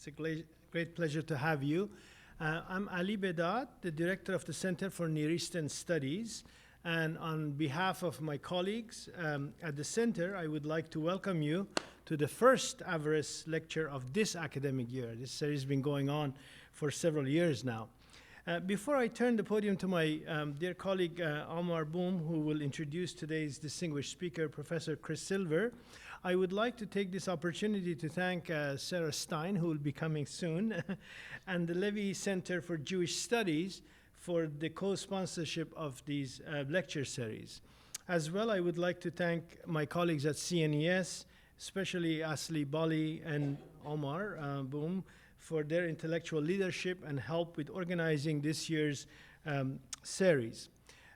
It's a great pleasure to have you. I'm Ali Bedad, the director of the Center for Near Eastern Studies. And on behalf of my colleagues at the center, I would like to welcome you to the first Averroës lecture of this academic year. This series has been going on for several years now. Before I turn the podium to my dear colleague Omar Boum, who will introduce today's distinguished speaker, Professor Chris Silver, I would like to take this opportunity to thank Sarah Stein, who will be coming soon, and the Levy Center for Jewish Studies for the co-sponsorship of these lecture series. As well, I would like to thank my colleagues at CNES, especially Asli Bali and Omar Boum, for their intellectual leadership and help with organizing this year's series.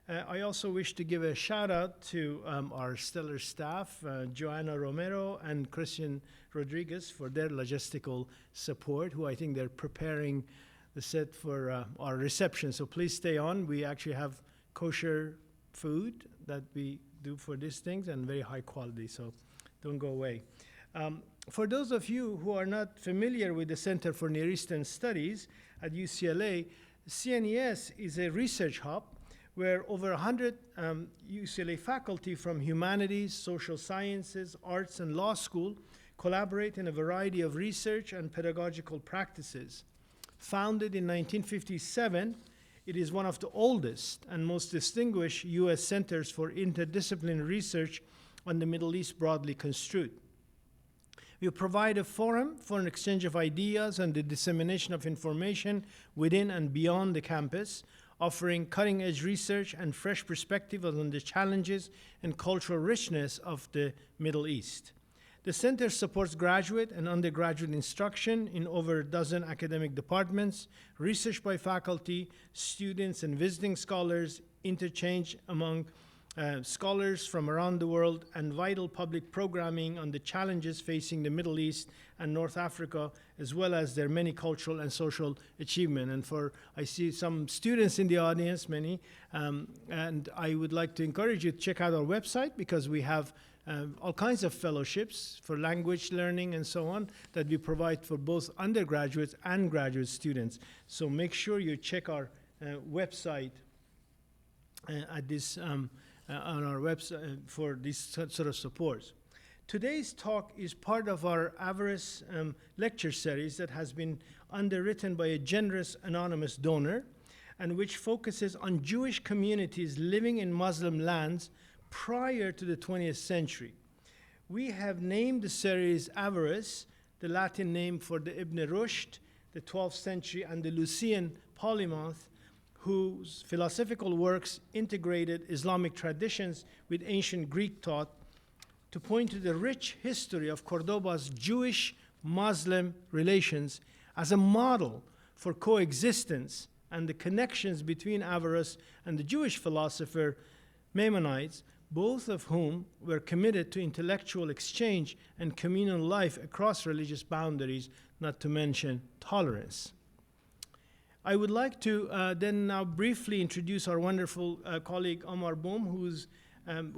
I also wish to give a shout out to our stellar staff, Joanna Romero and Christian Rodriguez, for their logistical support, who I think they're preparing the set for our reception. So please stay on. We actually have kosher food that we do for these things and very high quality, so don't go away. For those of you who are not familiar with the Center for Near Eastern Studies at UCLA, CNES is a research hub where over 100 UCLA faculty from humanities, social sciences, arts, and law school collaborate in a variety of research and pedagogical practices. Founded in 1957, it is one of the oldest and most distinguished U.S. centers for interdisciplinary research on the Middle East broadly construed. We provide a forum for an exchange of ideas and the dissemination of information within and beyond the campus, offering cutting-edge research and fresh perspectives on the challenges and cultural richness of the Middle East. The center supports graduate and undergraduate instruction in over a dozen academic departments, research by faculty, students, and visiting scholars, interchange among scholars from around the world, and vital public programming on the challenges facing the Middle East and North Africa, as well as their many cultural and social achievements. And I see some students in the audience, many, and I would like to encourage you to check out our website, because we have all kinds of fellowships for language learning and so on that we provide for both undergraduates and graduate students. So make sure you check our website at this on our website for these sort of supports. Today's talk is part of our Averroës Lecture Series that has been underwritten by a generous anonymous donor, and which focuses on Jewish communities living in Muslim lands prior to the 20th century. We have named the series Averroës, the Latin name for the Ibn Rushd, the 12th century Andalusian polymath, whose philosophical works integrated Islamic traditions with ancient Greek thought, to point to the rich history of Cordoba's Jewish-Muslim relations as a model for coexistence and the connections between Averroës and the Jewish philosopher Maimonides, both of whom were committed to intellectual exchange and communal life across religious boundaries, not to mention tolerance. I would like to then now briefly introduce our wonderful colleague Omar Boum, who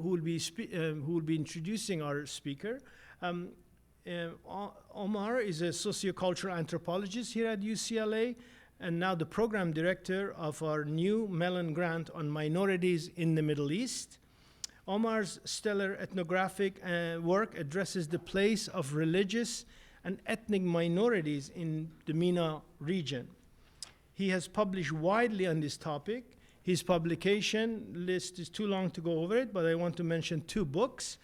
will be introducing our speaker. Omar is a sociocultural anthropologist here at UCLA, and now the program director of our new Mellon Grant on minorities in the Middle East. Omar's stellar ethnographic work addresses the place of religious and ethnic minorities in the MENA region. He has published widely on this topic. His publication list is too long to go over it, but I want to mention two books.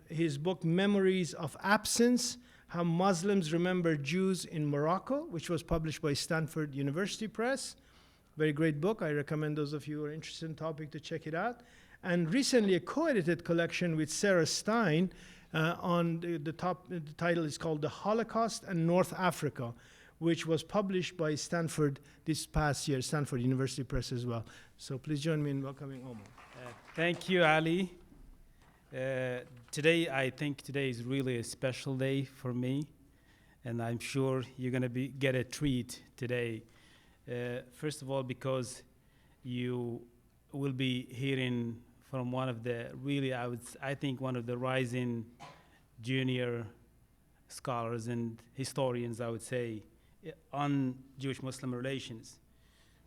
His book, Memories of Absence, How Muslims Remember Jews in Morocco, which was published by Stanford University Press. Very great book. I recommend those of you who are interested in the topic to check it out. And recently a co-edited collection with Sarah Stein on the title is called The Holocaust and North Africa, which was published by Stanford this past year, Stanford University Press as well. So please join me in welcoming Omar. Thank you, Ali. I think today is really a special day for me, and I'm sure you're going to get a treat today. First of all, because you will be hearing from one of the really, I think one of the rising junior scholars and historians, I would say, on Jewish-Muslim relations.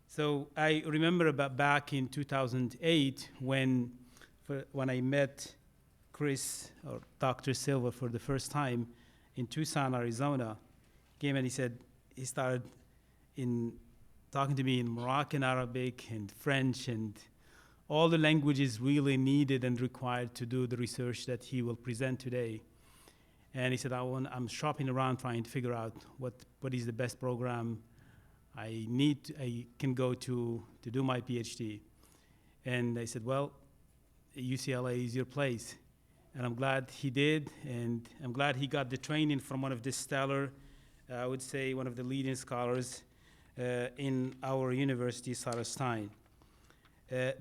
So I remember about back in 2008 when I met Chris or Dr. Silva for the first time in Tucson, Arizona. Came and he started talking to me in Moroccan Arabic and French and all the languages really needed and required to do the research that he will present today. And he said, I'm shopping around trying to figure out what is the best program I can go to do my PhD. And I said, well, UCLA is your place. And I'm glad he did, and I'm glad he got the training from one of the stellar, I would say one of the leading scholars in our university, Sarah Stein.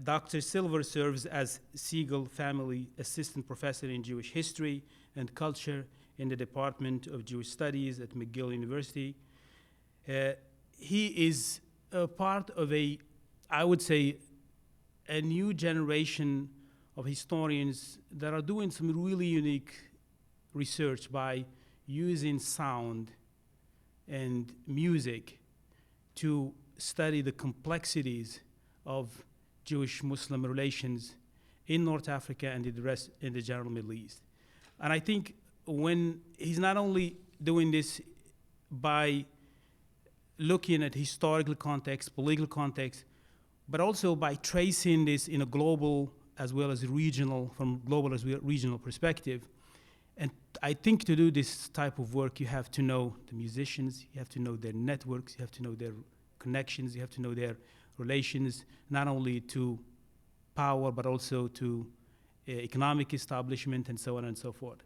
Dr. Silver serves as Siegel Family Assistant Professor in Jewish History and Culture in the Department of Jewish Studies at McGill University. He is a part of I would say, a new generation of historians that are doing some really unique research by using sound and music to study the complexities of Jewish-Muslim relations in North Africa and in the general Middle East. And I think when he's not only doing this by looking at historical context, political context, but also by tracing this in a global as well as regional, from global as well regional perspective. And I think to do this type of work, you have to know the musicians, you have to know their networks, you have to know their connections, you have to know their relations, not only to power, but also to economic establishment and so on and so forth.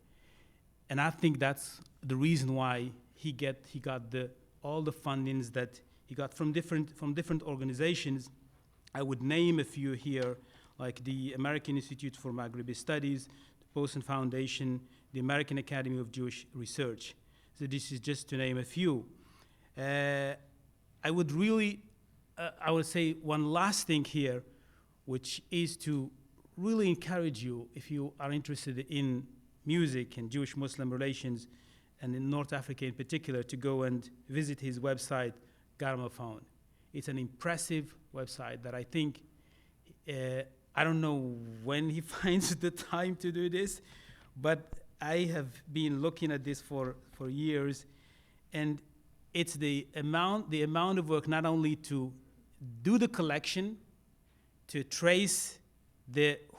And I think that's the reason why he got all the fundings that he got from different organizations. I would name a few here, like the American Institute for Maghribi Studies, the Posen Foundation, the American Academy of Jewish Research. So this is just to name a few. I would say one last thing here, which is to really encourage you, if you are interested in music and Jewish-Muslim relations, and in North Africa in particular, to go and visit his website, Garmophone. It's an impressive website that I think, I don't know when he finds the time to do this, but I have been looking at this for years, and it's the amount of work not only to do the collection, to trace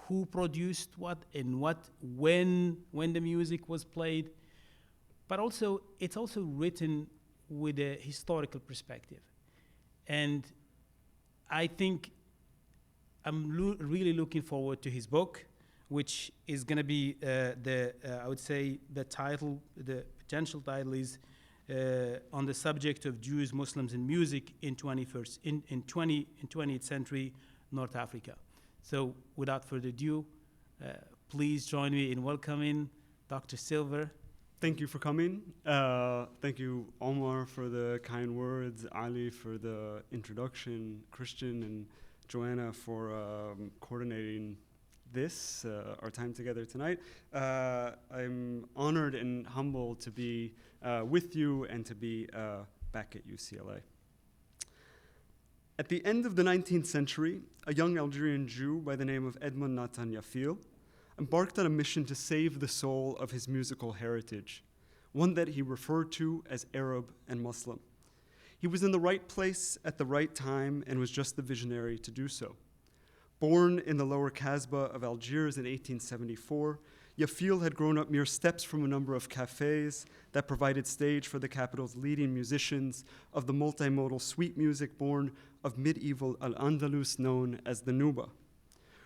who produced what and when the music was played, but also it's also written with a historical perspective. And I think I'm really looking forward to his book, which is going to be I would say the potential title is on the subject of Jews, Muslims, and music in 20th century North Africa. So without further ado, please join me in welcoming Dr. Silver. Thank you for coming. Thank you, Omar, for the kind words, Ali for the introduction, Christian and Joanna for coordinating this, our time together tonight. I'm honored and humbled to be with you and to be back at UCLA. At the end of the 19th century, a young Algerian Jew by the name of Edmond Nathan Yafil embarked on a mission to save the soul of his musical heritage, one that he referred to as Arab and Muslim. He was in the right place at the right time and was just the visionary to do so. Born in the lower Kasbah of Algiers in 1874, Yafil had grown up mere steps from a number of cafes that provided stage for the capital's leading musicians of the multimodal sweet music born of medieval Al-Andalus known as the Nuba.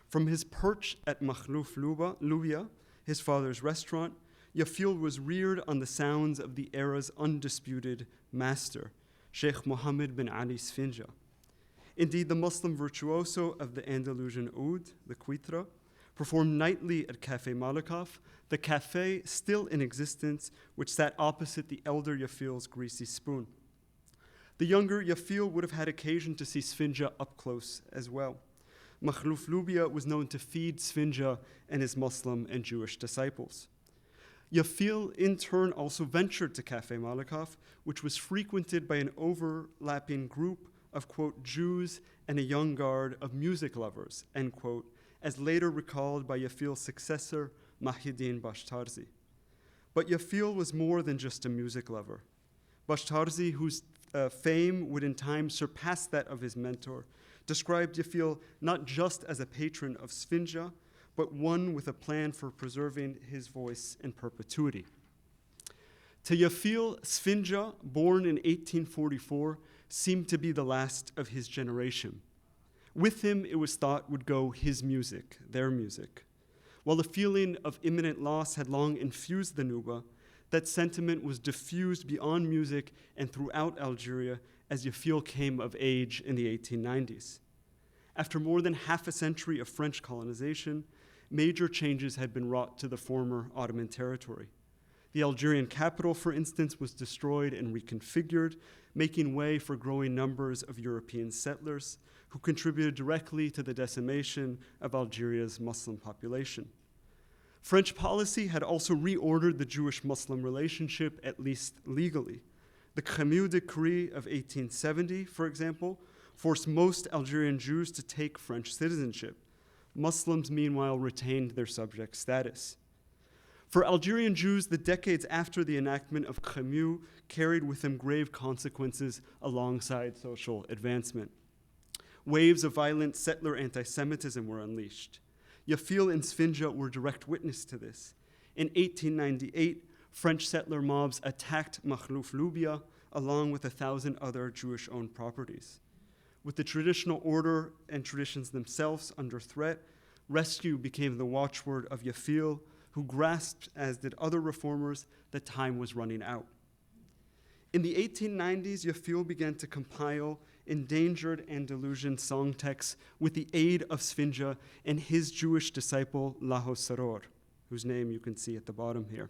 From his perch at Makhlouf Lubia, his father's restaurant, Yafil was reared on the sounds of the era's undisputed master, Sheikh Mohammed bin Ali Sfinja. Indeed, the Muslim virtuoso of the Andalusian oud, the quitra, performed nightly at Café Malakov, the cafe still in existence, which sat opposite the elder Yafil's greasy spoon. The younger Yafil would have had occasion to see Sfinja up close as well. Makhlouf Lubia was known to feed Sfinja and his Muslim and Jewish disciples. Yafil, in turn, also ventured to Café Malakoff, which was frequented by an overlapping group of, quote, Jews and a young guard of music lovers, end quote, as later recalled by Yafil's successor, Mahidin Bashtarzi. But Yafil was more than just a music lover. Bashtarzi, whose fame would in time surpass that of his mentor, described Yafil not just as a patron of Sfinja, but one with a plan for preserving his voice in perpetuity. To Yafil, Sfinja, born in 1844, seemed to be the last of his generation. With him, it was thought, would go his music, their music. While the feeling of imminent loss had long infused the Nuba, that sentiment was diffused beyond music and throughout Algeria as Yafil came of age in the 1890s. After more than half a century of French colonization, major changes had been wrought to the former Ottoman territory. The Algerian capital, for instance, was destroyed and reconfigured, making way for growing numbers of European settlers who contributed directly to the decimation of Algeria's Muslim population. French policy had also reordered the Jewish-Muslim relationship, at least legally. The Camus Decree of 1870, for example, forced most Algerian Jews to take French citizenship. Muslims, meanwhile, retained their subject status. For Algerian Jews, the decades after the enactment of Camus carried with them grave consequences alongside social advancement. Waves of violent settler anti-Semitism were unleashed. Yafil and Sfinja were direct witness to this. In 1898, French settler mobs attacked Makhlouf Lubia along with 1,000 other Jewish-owned properties. With the traditional order and traditions themselves under threat, rescue became the watchword of Yafil, who grasped, as did other reformers, that time was running out. In the 1890s, Yafil began to compile endangered Andalusian song texts with the aid of Sfinja and his Jewish disciple, Laho Saror, whose name you can see at the bottom here.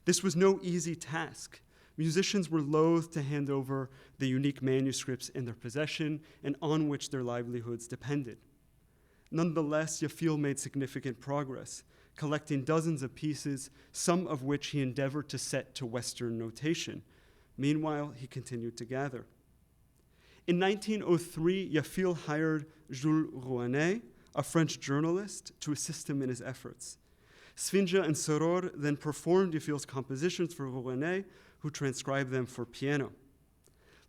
This was no easy task. Musicians were loath to hand over the unique manuscripts in their possession and on which their livelihoods depended. Nonetheless, Yafil made significant progress, collecting dozens of pieces, some of which he endeavored to set to Western notation. Meanwhile, he continued to gather. In 1903, Yafil hired Jules Rouanet, a French journalist, to assist him in his efforts. Sfinja and Saror then performed Yafil's compositions for Rouanet, who transcribed them for piano.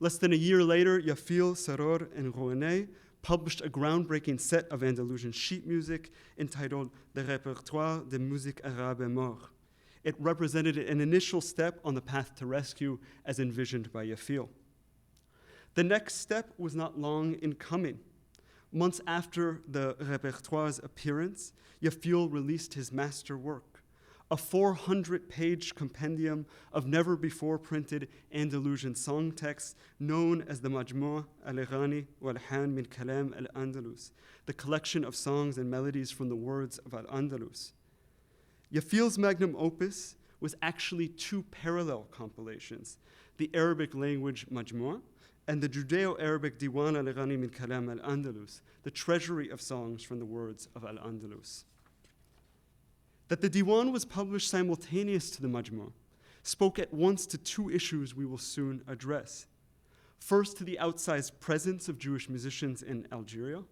Less than a year later, Yafil, Saror, and Rouanet published a groundbreaking set of Andalusian sheet music entitled Le Répertoire de Musique Arabe Mort. It represented an initial step on the path to rescue as envisioned by Yafil. The next step was not long in coming. Months after the Répertoire's appearance, Yafil released his masterwork, a 400-page compendium of never-before-printed Andalusian song texts known as the Majmu' al-Aghani wal-Alhan min Kalam al-Andalus, the collection of songs and melodies from the words of Al-Andalus. Yafil's magnum opus was actually two parallel compilations, the Arabic language Majmu' and the Judeo-Arabic Diwan al-Aghani min Kalam al-Andalus, the treasury of songs from the words of Al-Andalus. That the Diwan was published simultaneous to the Majmu' spoke at once to two issues we will soon address. First, to the outsized presence of Jewish musicians in Algeria,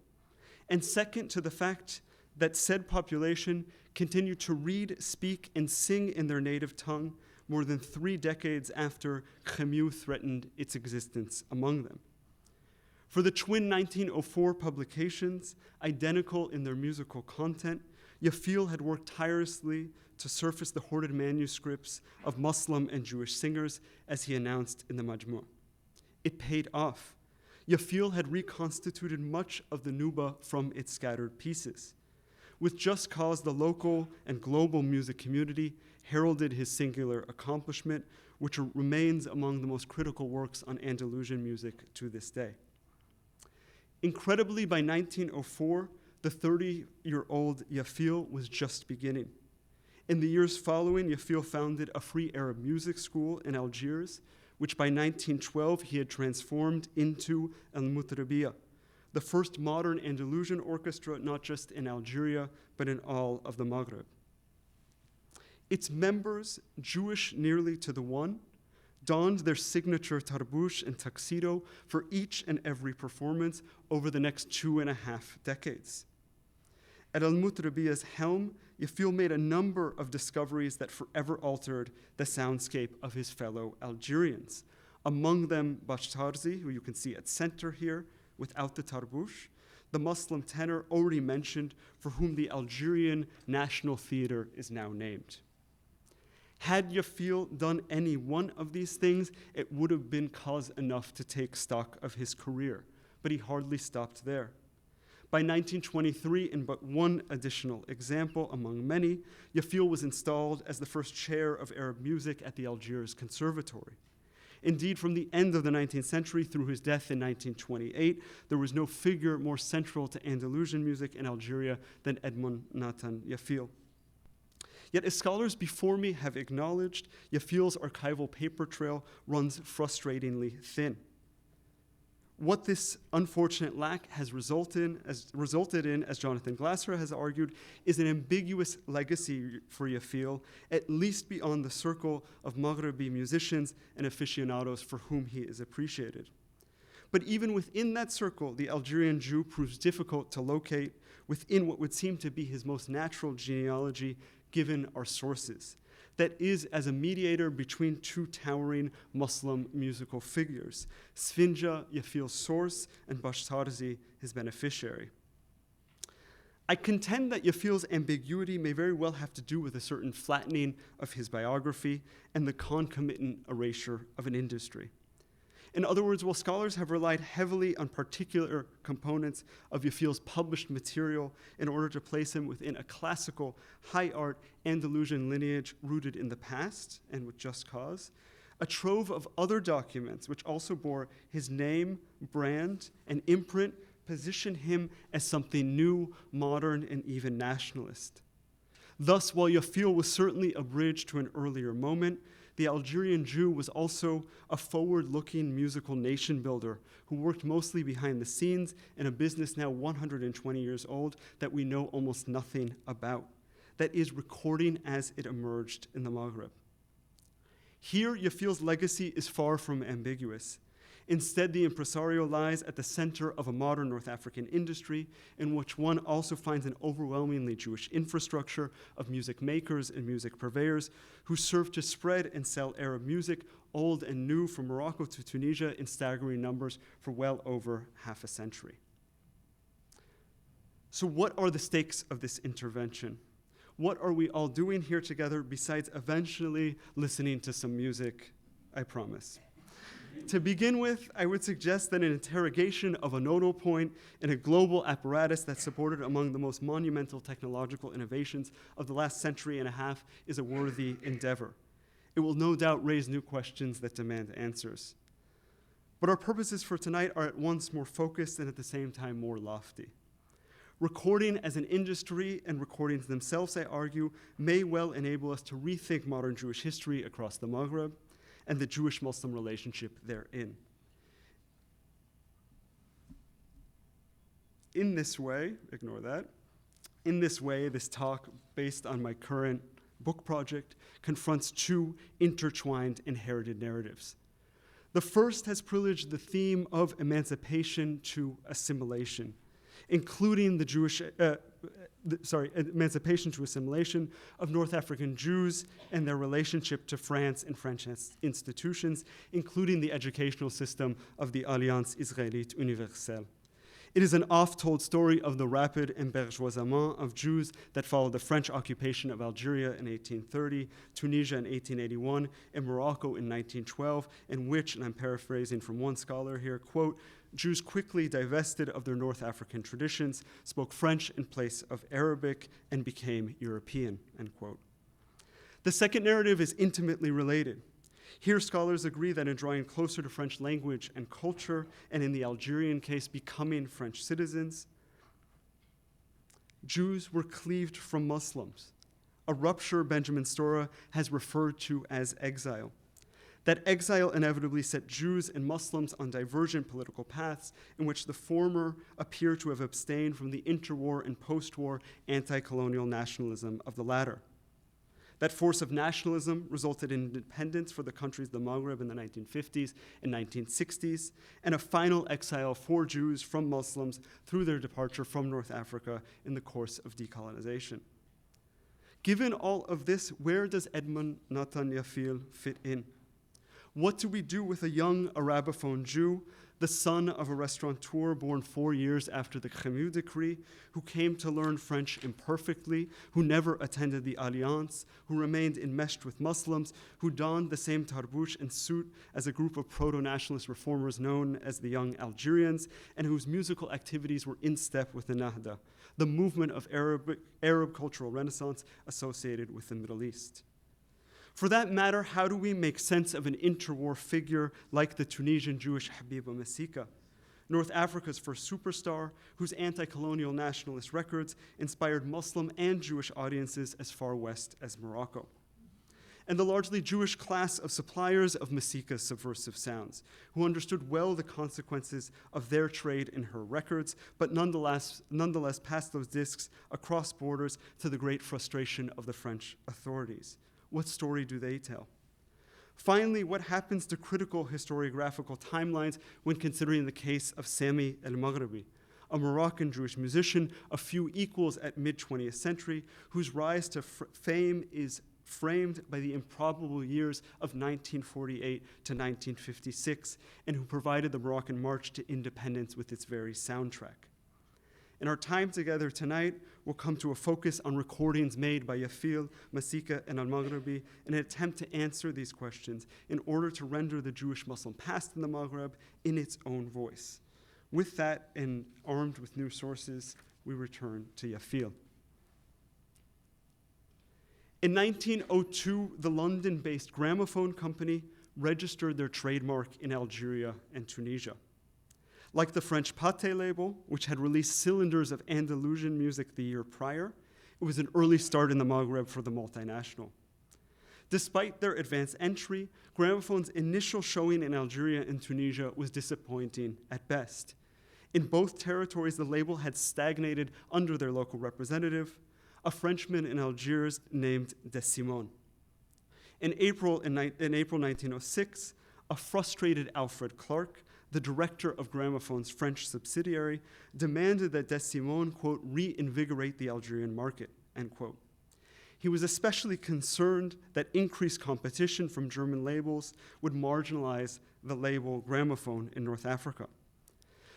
and second, to the fact that said population continued to read, speak, and sing in their native tongue more than 3 decades after Camus threatened its existence among them. For the twin 1904 publications, identical in their musical content, Yafil had worked tirelessly to surface the hoarded manuscripts of Muslim and Jewish singers, as he announced in the Majmu'. It paid off. Yafil had reconstituted much of the Nuba from its scattered pieces. With just cause, the local and global music community heralded his singular accomplishment, which remains among the most critical works on Andalusian music to this day. Incredibly, by 1904, the 30-year-old Yafil was just beginning. In the years following, Yafil founded a free Arab music school in Algiers, which by 1912 he had transformed into Al-Mutrabiyya, the first modern Andalusian orchestra not just in Algeria, but in all of the Maghrib. Its members, Jewish nearly to the one, donned their signature tarbouch and tuxedo for each and every performance over the next 2.5 decades. At Al-Mutrabiya's helm, Yafil made a number of discoveries that forever altered the soundscape of his fellow Algerians. Among them, Bashtarzi, who you can see at center here, without the tarbouch, the Muslim tenor already mentioned, for whom the Algerian National Theatre is now named. Had Yafil done any one of these things, it would have been cause enough to take stock of his career, but he hardly stopped there. By 1923, in but one additional example among many, Yafil was installed as the first chair of Arab music at the Algiers Conservatory. Indeed, from the end of the 19th century through his death in 1928, there was no figure more central to Andalusian music in Algeria than Edmond Nathan Yafil. Yet, as scholars before me have acknowledged, Yafil's archival paper trail runs frustratingly thin. What this unfortunate lack has resulted in, as Jonathan Glasser has argued, is an ambiguous legacy for Yafil, at least beyond the circle of Maghribi musicians and aficionados for whom he is appreciated. But even within that circle, the Algerian Jew proves difficult to locate within what would seem to be his most natural genealogy, given our sources. That is, as a mediator between two towering Muslim musical figures, Sfinja, Yafil's source, and Bashtarzi, his beneficiary. I contend that Yafil's ambiguity may very well have to do with a certain flattening of his biography and the concomitant erasure of an industry. In other words, while scholars have relied heavily on particular components of Yafil's published material in order to place him within a classical, high art Andalusian lineage rooted in the past, and with just cause, a trove of other documents which also bore his name, brand, and imprint position him as something new, modern, and even nationalist. Thus, while Yafil was certainly a bridge to an earlier moment, the Algerian Jew was also a forward-looking musical nation builder who worked mostly behind the scenes in a business now 120 years old that we know almost nothing about, that is, recording as it emerged in the Maghrib. Here, Yafil's legacy is far from ambiguous. Instead, the impresario lies at the center of a modern North African industry in which one also finds an overwhelmingly Jewish infrastructure of music makers and music purveyors who serve to spread and sell Arab music, old and new, from Morocco to Tunisia in staggering numbers for well over half a century. So what are the stakes of this intervention? What are we all doing here together besides eventually listening to some music, I promise? To begin with, I would suggest that an interrogation of a nodal point in a global apparatus that's supported among the most monumental technological innovations of the last century and a half is a worthy endeavor. It will no doubt raise new questions that demand answers. But our purposes for tonight are at once more focused and at the same time more lofty. Recording as an industry and recordings themselves, I argue, may well enable us to rethink modern Jewish history across the Maghreb and the Jewish-Muslim relationship therein. In this way, ignore that, in this way, this talk, based on my current book project, confronts two intertwined inherited narratives. The first has privileged the theme of emancipation to assimilation, including the emancipation to assimilation of North African Jews and their relationship to France and French institutions, including the educational system of the Alliance Israélite Universelle. It is an oft-told story of the rapid embourgeoisement of Jews that followed the French occupation of Algeria in 1830, Tunisia in 1881, and Morocco in 1912, in which, and I'm paraphrasing from one scholar here, quote, Jews quickly divested of their North African traditions, spoke French in place of Arabic, and became European, end quote. The second narrative is intimately related. Here, scholars agree that in drawing closer to French language and culture, and in the Algerian case, becoming French citizens, Jews were cleaved from Muslims, a rupture Benjamin Stora has referred to as exile. That exile inevitably set Jews and Muslims on divergent political paths in which the former appear to have abstained from the interwar and post-war anti-colonial nationalism of the latter. That force of nationalism resulted in independence for the countries of the Maghrib in the 1950s and 1960s, and a final exile for Jews from Muslims through their departure from North Africa in the course of decolonization. Given all of this, where does Edmond Nathan Yafil fit in? What do we do with a young Arabophone Jew, the son of a restaurateur born 4 years after the Anew decree, who came to learn French imperfectly, who never attended the Alliance, who remained enmeshed with Muslims, who donned the same tarbouch and suit as a group of proto-nationalist reformers known as the Young Algerians, and whose musical activities were in step with the Nahda, the movement of Arab cultural renaissance associated with the Middle East. For that matter, how do we make sense of an interwar figure like the Tunisian Jewish Habiba Masika, North Africa's first superstar, whose anti-colonial nationalist records inspired Muslim and Jewish audiences as far west as Morocco? And the largely Jewish class of suppliers of Masika's subversive sounds, who understood well the consequences of their trade in her records, but nonetheless passed those discs across borders to the great frustration of the French authorities. What story do they tell? Finally, what happens to critical historiographical timelines when considering the case of Sammy Elmaghribi, a Moroccan Jewish musician, a few equals at mid-20th century, whose rise to fame is framed by the improbable years of 1948 to 1956, and who provided the Moroccan March to Independence with its very soundtrack. In our time together tonight, we'll come to a focus on recordings made by Yafil, Masika, and Elmaghribi in an attempt to answer these questions in order to render the Jewish-Muslim past in the Maghreb in its own voice. With that, and armed with new sources, we return to Yafil. In 1902, the London-based gramophone company registered their trademark in Algeria and Tunisia. Like the French Pathé label, which had released cylinders of Andalusian music the year prior, it was an early start in the Maghreb for the multinational. Despite their advanced entry, gramophone's initial showing in Algeria and Tunisia was disappointing at best. In both territories, the label had stagnated under their local representative, a Frenchman in Algiers named De Simon. In April 1906, a frustrated Alfred Clark, the director of Gramophone's French subsidiary, demanded that De Simon, quote, reinvigorate the Algerian market, end quote. He was especially concerned that increased competition from German labels would marginalize the label Gramophone in North Africa.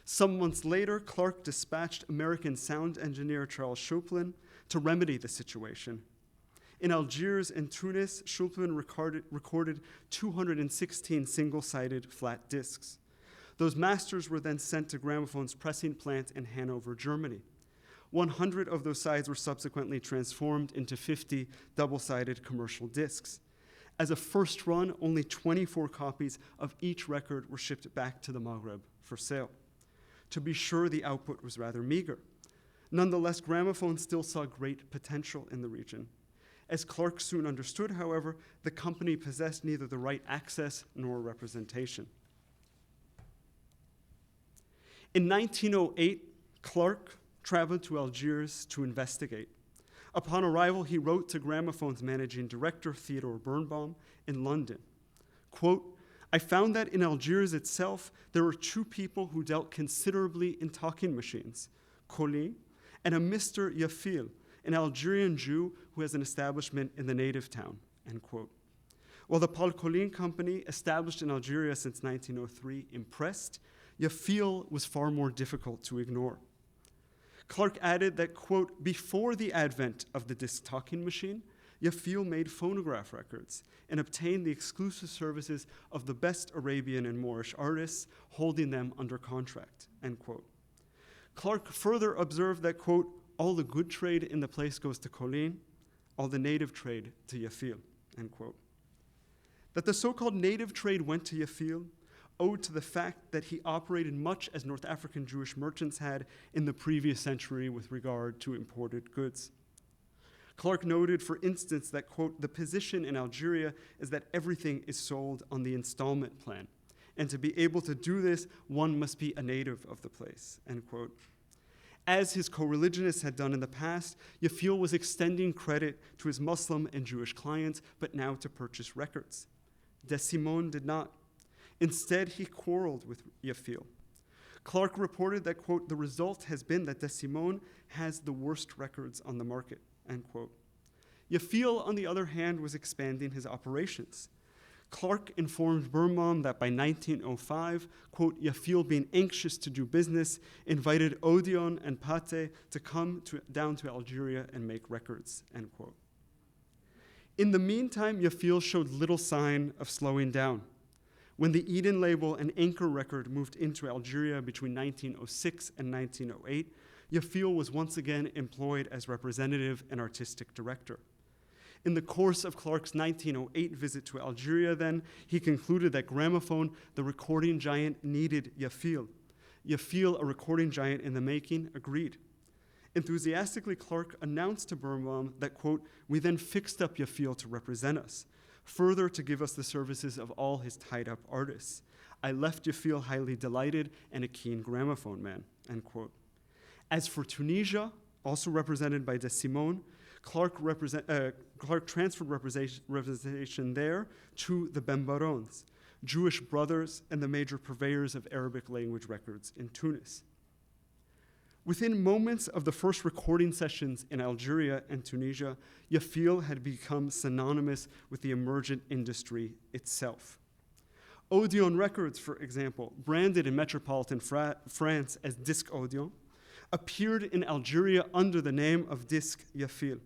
Some months later, Clark dispatched American sound engineer Charles Schulplin to remedy the situation. In Algiers and Tunis, Schulplin recorded 216 single-sided flat discs. Those masters were then sent to Gramophone's pressing plant in Hanover, Germany. 100 of those sides were subsequently transformed into 50 double-sided commercial discs. As a first run, only 24 copies of each record were shipped back to the Maghreb for sale. To be sure, the output was rather meager. Nonetheless, Gramophone still saw great potential in the region. As Clark soon understood, however, the company possessed neither the right access nor representation. In 1908, Clark traveled to Algiers to investigate. Upon arrival, he wrote to Gramophone's managing director, Theodore Birnbaum, in London, quote, I found that in Algiers itself, there were two people who dealt considerably in talking machines, Colin and a Mr. Yafil, an Algerian Jew who has an establishment in the native town, end quote. While the Paul Colin Company, established in Algeria since 1903, impressed, Yafil was far more difficult to ignore. Clark added that, quote, before the advent of the disc talking machine, Yafil made phonograph records and obtained the exclusive services of the best Arabian and Moorish artists, holding them under contract, end quote. Clark further observed that, quote, all the good trade in the place goes to Colin, all the native trade to Yafil, end quote. That the so-called native trade went to Yafil owed to the fact that he operated much as North African Jewish merchants had in the previous century with regard to imported goods. Clark noted, for instance, that, quote, the position in Algeria is that everything is sold on the installment plan, and to be able to do this, one must be a native of the place, end quote. As his co-religionists had done in the past, Yafil was extending credit to his Muslim and Jewish clients, but now to purchase records. De Simone did not. Instead, he quarreled with Yafil. Clark reported that, quote, the result has been that De Simone has the worst records on the market, end quote. Yafil, on the other hand, was expanding his operations. Clark informed Birnbaum that by 1905, quote, Yafil, being anxious to do business, invited Odeon and Pate to come down to Algeria and make records, end quote. In the meantime, Yafil showed little sign of slowing down. When the Eden label and Anchor record moved into Algeria between 1906 and 1908, Yafil was once again employed as representative and artistic director. In the course of Clark's 1908 visit to Algeria, then, he concluded that Gramophone, the recording giant, needed Yafil. Yafil, a recording giant in the making, agreed. Enthusiastically, Clark announced to Birnbaum that, quote, we then fixed up Yafil to represent us, further to give us the services of all his tied-up artists. I left Yafil highly delighted and a keen gramophone man, end quote. As for Tunisia, also represented by De Simone, Clark transferred representation there to the Bembarons, Jewish brothers and the major purveyors of Arabic language records in Tunis. Within moments of the first recording sessions in Algeria and Tunisia, Yafil had become synonymous with the emergent industry itself. Odeon Records, for example, branded in metropolitan France as Disque Odeon, appeared in Algeria under the name of Disque Yafil.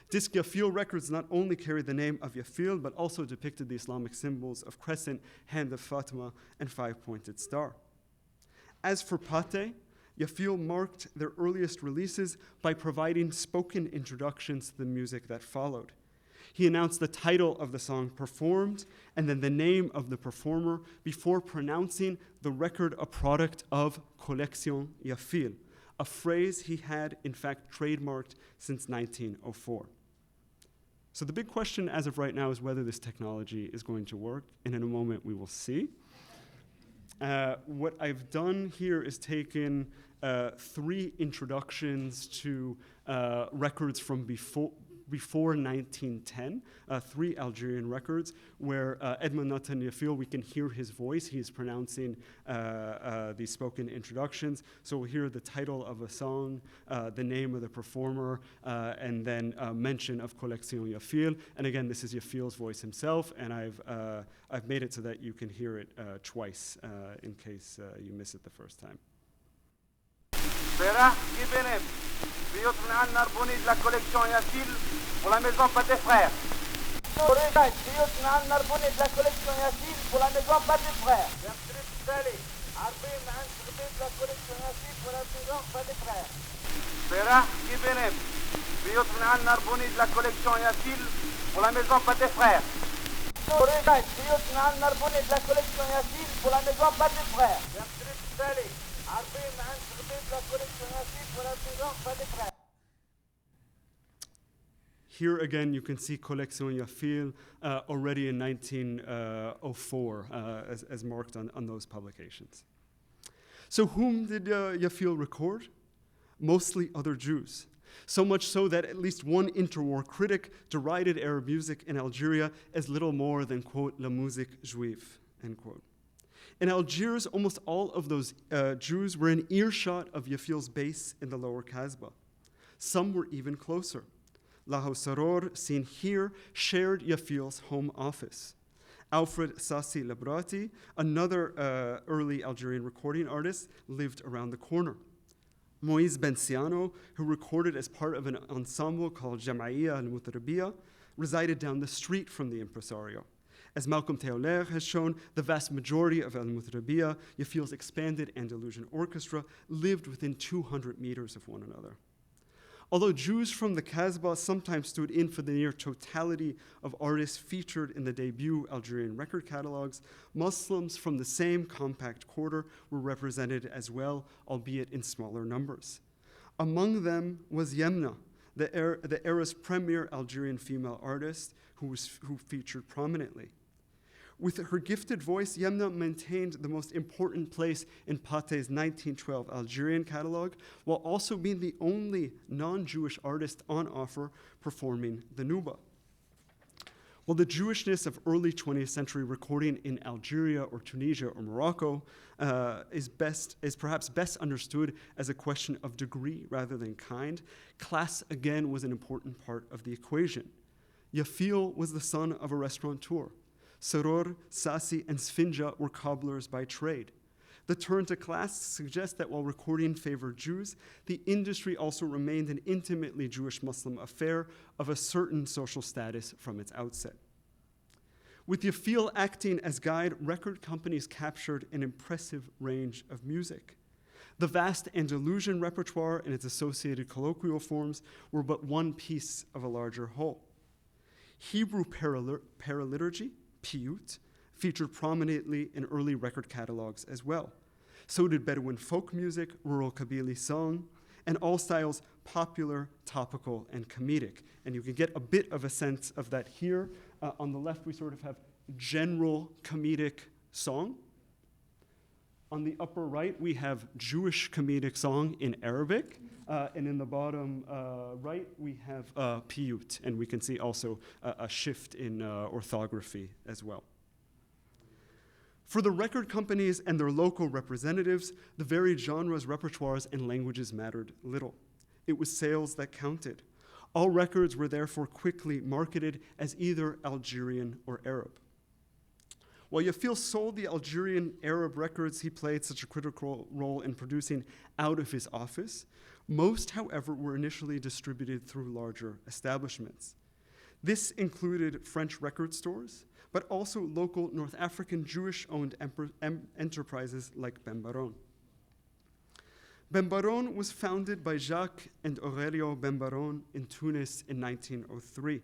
Disque Yafil records not only carried the name of Yafil, but also depicted the Islamic symbols of crescent, hand of Fatima, and five-pointed star. As for Pate, Yafil marked their earliest releases by providing spoken introductions to the music that followed. He announced the title of the song performed and then the name of the performer before pronouncing the record a product of Collection Yafil, a phrase he had in fact trademarked since 1904. So the big question as of right now is whether this technology is going to work, and in a moment we will see. What I've done here is taken 3 introductions to records from before 1910, 3 Algerian records, where Edmond Nathan Yafil, we can hear his voice. He is pronouncing these spoken introductions. So we'll hear the title of a song, the name of the performer, and then mention of Collection Yafil. And again, this is Yafil's voice himself, and I've made it so that you can hear it twice in case you miss it the first time. بيوت من عنا ربوني de la collection Yafil pour la maison Pâté Frères. بيوت من عنا ربوني de la collection Yafil pour la maison Pâté Frères. يمتريب التالي عارفين عن شغبيت de la collection Yafil pour la maison Pâté Frères. فرح كيبنم بيوت من عنا ربوني de la collection Yafil pour la maison Pâté Frères. بيوت من عنا ربوني de la collection Yafil pour la maison Pâté Frères. يمتريب التالي عارفين عن شغبيت de la collection Yafil pour la maison Pâté Frères. Here again, you can see Collection Yafil already in 1904 as marked on those publications. So whom did Yafil record? Mostly other Jews. So much so that at least one interwar critic derided Arab music in Algeria as little more than, quote, la musique juive, end quote. In Algiers, almost all of those Jews were in earshot of Yafil's base in the lower Kasbah. Some were even closer. Lahu Saror, seen here, shared Yafil's home office. Alfred Sassi Labrati, another early Algerian recording artist, lived around the corner. Moïse Benciano, who recorded as part of an ensemble called Jam'iyya al-Mutarabiyya, resided down the street from the impresario. As Malcolm Teoler has shown, the vast majority of al-Mutarabiyya, Yafil's expanded Andalusian orchestra, lived within 200 meters of one another. Although Jews from the Kasbah sometimes stood in for the near totality of artists featured in the debut Algerian record catalogs, Muslims from the same compact quarter were represented as well, albeit in smaller numbers. Among them was Yemna, the era's premier Algerian female artist who featured prominently. With her gifted voice, Yemna maintained the most important place in Pathé's 1912 Algerian catalog, while also being the only non-Jewish artist on offer performing the Nuba. While the Jewishness of early 20th century recording in Algeria or Tunisia or Morocco is perhaps best understood as a question of degree rather than kind, class again was an important part of the equation. Yafil was the son of a restaurateur. Saror, Sasi, and Sfinja were cobblers by trade. The turn to class suggests that while recording favored Jews, the industry also remained an intimately Jewish-Muslim affair of a certain social status from its outset. With Yafil acting as guide, record companies captured an impressive range of music. The vast Andalusian repertoire and its associated colloquial forms were but one piece of a larger whole. Hebrew paraliturgy, piyut, featured prominently in early record catalogs as well. So did Bedouin folk music, rural Kabyle song, and all styles popular, topical, and comedic. And you can get a bit of a sense of that here. On the left, we sort of have general comedic song. On the upper right, we have Jewish comedic song in Arabic. And in the bottom right, we have piyut, and we can see also a shift in orthography as well. For the record companies and their local representatives, the varied genres, repertoires, and languages mattered little. It was sales that counted. All records were therefore quickly marketed as either Algerian or Arab. While Yafil sold the Algerian Arab records he played such a critical role in producing out of his office, most, however, were initially distributed through larger establishments. This included French record stores, but also local North African Jewish-owned enterprises like Ben Baron. Ben Baron was founded by Jacques and Aurelio Ben Baron in Tunis in 1903.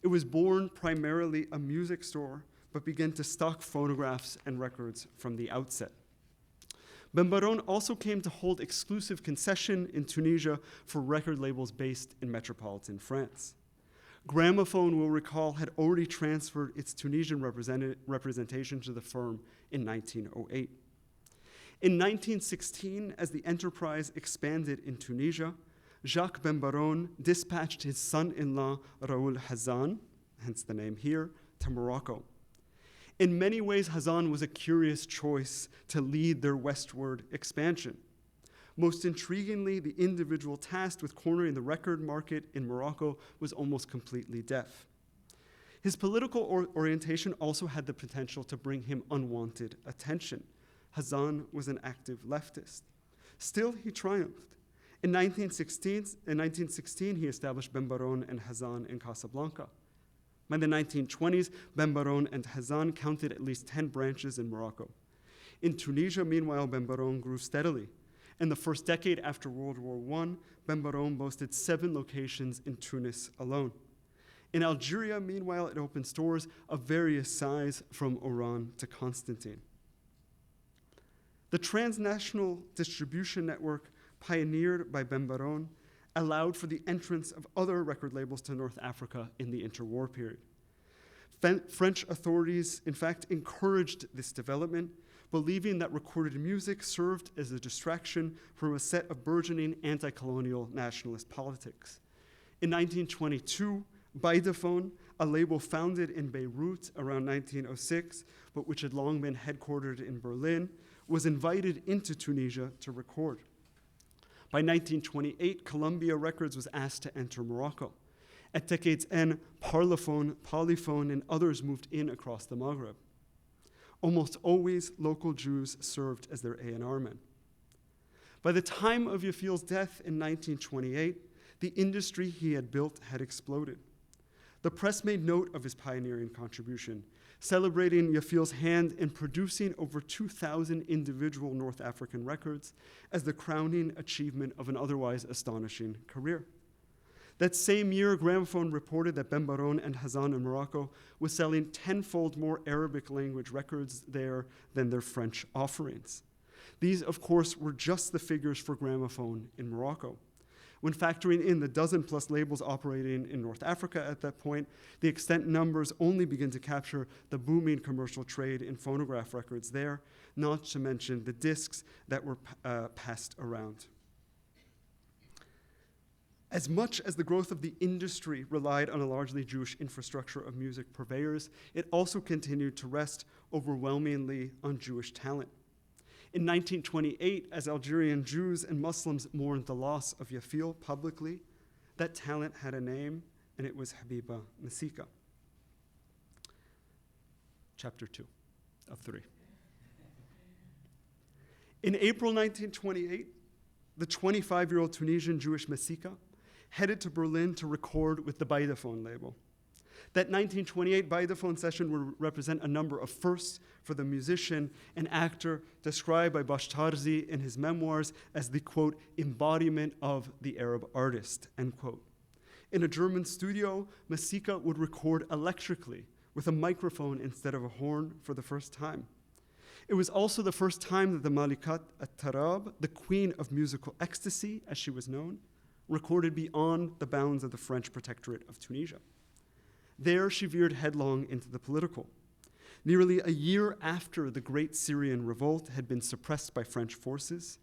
It was born primarily a music store, but began to stock phonographs and records from the outset. Ben Baron also came to hold exclusive concession in Tunisia for record labels based in metropolitan France. Gramophone, we'll recall, had already transferred its Tunisian representation to the firm in 1908. In 1916, as the enterprise expanded in Tunisia, Jacques Ben Baron dispatched his son-in-law, Raoul Hazan, hence the name here, to Morocco. In many ways, Hazan was a curious choice to lead their westward expansion. Most intriguingly, the individual tasked with cornering the record market in Morocco was almost completely deaf. His political orientation also had the potential to bring him unwanted attention. Hazan was an active leftist. Still, he triumphed. In 1916, he established Ben Baron and Hazan in Casablanca. By the 1920s, Ben Baron and Hazan counted at least 10 branches in Morocco. In Tunisia, meanwhile, Ben Baron grew steadily. In the first decade after World War I, Ben Baron boasted 7 locations in Tunis alone. In Algeria, meanwhile, it opened stores of various size from Oran to Constantine. The transnational distribution network pioneered by Ben Baron allowed for the entrance of other record labels to North Africa in the interwar period. French authorities, in fact, encouraged this development, believing that recorded music served as a distraction from a set of burgeoning anti-colonial nationalist politics. In 1922, Baidaphone, a label founded in Beirut around 1906, but which had long been headquartered in Berlin, was invited into Tunisia to record. By 1928, Columbia Records was asked to enter Morocco. At decade's end, Parlophone, Polyphone, and others moved in across the Maghrib. Almost always, local Jews served as their A&R men. By the time of Yafil's death in 1928, the industry he had built had exploded. The press made note of his pioneering contribution, celebrating Yafil's hand in producing over 2,000 individual North African records as the crowning achievement of an otherwise astonishing career. That same year, Gramophone reported that Ben Baron and Hazan in Morocco was selling 10-fold more Arabic language records there than their French offerings. These, of course, were just the figures for Gramophone in Morocco. When factoring in the dozen-plus labels operating in North Africa at that point, the extant numbers only begin to capture the booming commercial trade in phonograph records there, not to mention the discs that were passed around. As much as the growth of the industry relied on a largely Jewish infrastructure of music purveyors, it also continued to rest overwhelmingly on Jewish talent. In 1928, as Algerian Jews and Muslims mourned the loss of Yafil publicly, that talent had a name, and it was Habiba Masika. Chapter 2 of 3. In April 1928, the 25-year-old Tunisian Jewish Masika headed to Berlin to record with the Beidephone label. That 1928 Beidephone session would represent a number of firsts for the musician and actor described by Bashtarzi in his memoirs as the, quote, embodiment of the Arab artist, end quote. In a German studio, Masika would record electrically with a microphone instead of a horn for the first time. It was also the first time that the Malikat at-Tarab, the queen of musical ecstasy, as she was known, recorded beyond the bounds of the French protectorate of Tunisia. There, she veered headlong into the political. Nearly a year after the Great Syrian Revolt had been suppressed by French forces,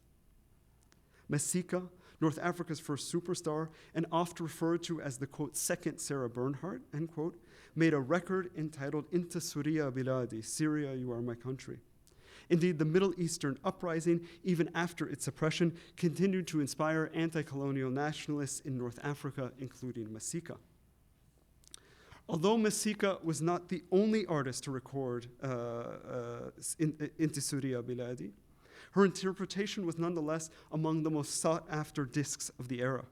Masika, North Africa's first superstar, and oft referred to as the, quote, second Sarah Bernhardt, end quote, made a record entitled Inta Suriya Biladi, Syria, You Are My Country. Indeed, the Middle Eastern uprising, even after its suppression, continued to inspire anti-colonial nationalists in North Africa, including Masika. Although Masika was not the only artist to record Inta Suriya Biladi, her interpretation was nonetheless among the most sought-after discs of the era.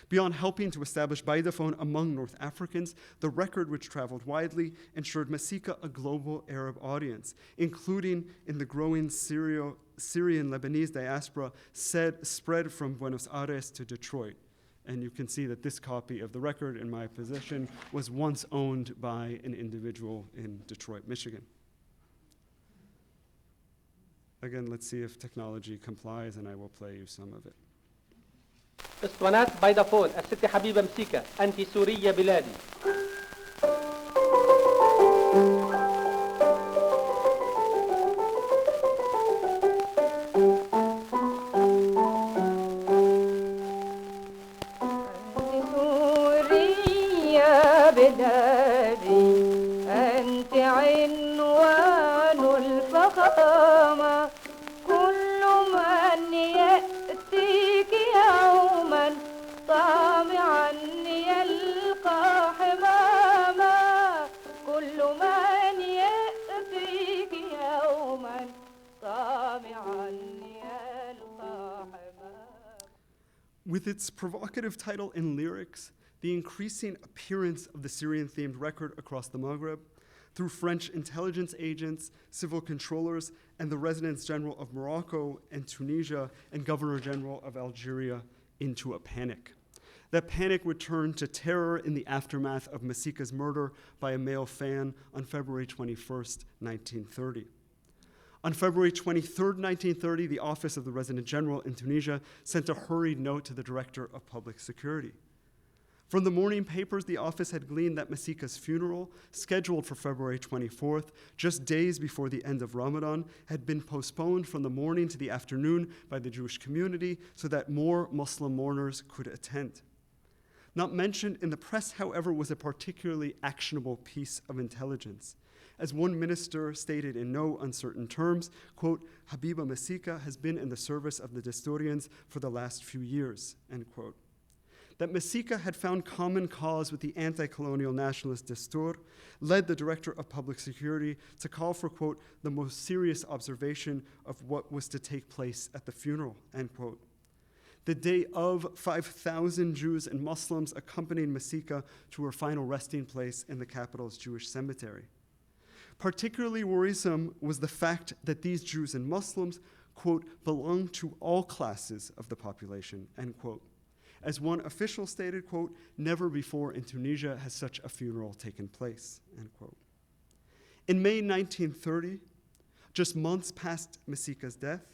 Beyond helping to establish Beidephone among North Africans, the record, which traveled widely, ensured Masika a global Arab audience, including in the growing Syrian-Lebanese diaspora spread from Buenos Aires to Detroit. And you can see that this copy of the record in my possession was once owned by an individual in Detroit, Michigan. Again, let's see if technology complies, and I will play you some of it. اسطوانات بايدافون الست حبيبة مسيكة أنت سورية بلادي. أنت عنوان الفخامة كل من يأتيك يوما طامعا يلقى حماما كل من يأتيك يوما طامعا يلقى حماما. With its provocative title and lyrics, the increasing appearance of the Syrian-themed record across the Maghrib, through French intelligence agents, civil controllers, and the residents general of Morocco and Tunisia and governor general of Algeria, into a panic. That panic would turn to terror in the aftermath of Masika's murder by a male fan on February 21st, 1930. On February 23rd, 1930, the Office of the Resident General in Tunisia sent a hurried note to the Director of Public Security. From the morning papers, the office had gleaned that Masika's funeral, scheduled for February 24th, just days before the end of Ramadan, had been postponed from the morning to the afternoon by the Jewish community so that more Muslim mourners could attend. Not mentioned in the press, however, was a particularly actionable piece of intelligence. As one minister stated in no uncertain terms, quote, Habiba Masika has been in the service of the Desturians for the last few years, end quote. That Masika had found common cause with the anti-colonial nationalist Destur led the Director of Public Security to call for, quote, the most serious observation of what was to take place at the funeral, end quote. The day of, 5,000 Jews and Muslims accompanied Masika to her final resting place in the capital's Jewish cemetery. Particularly worrisome was the fact that these Jews and Muslims, quote, belong to all classes of the population, end quote. As one official stated, quote, never before in Tunisia has such a funeral taken place, end quote. In May 1930, just months past Masika's death,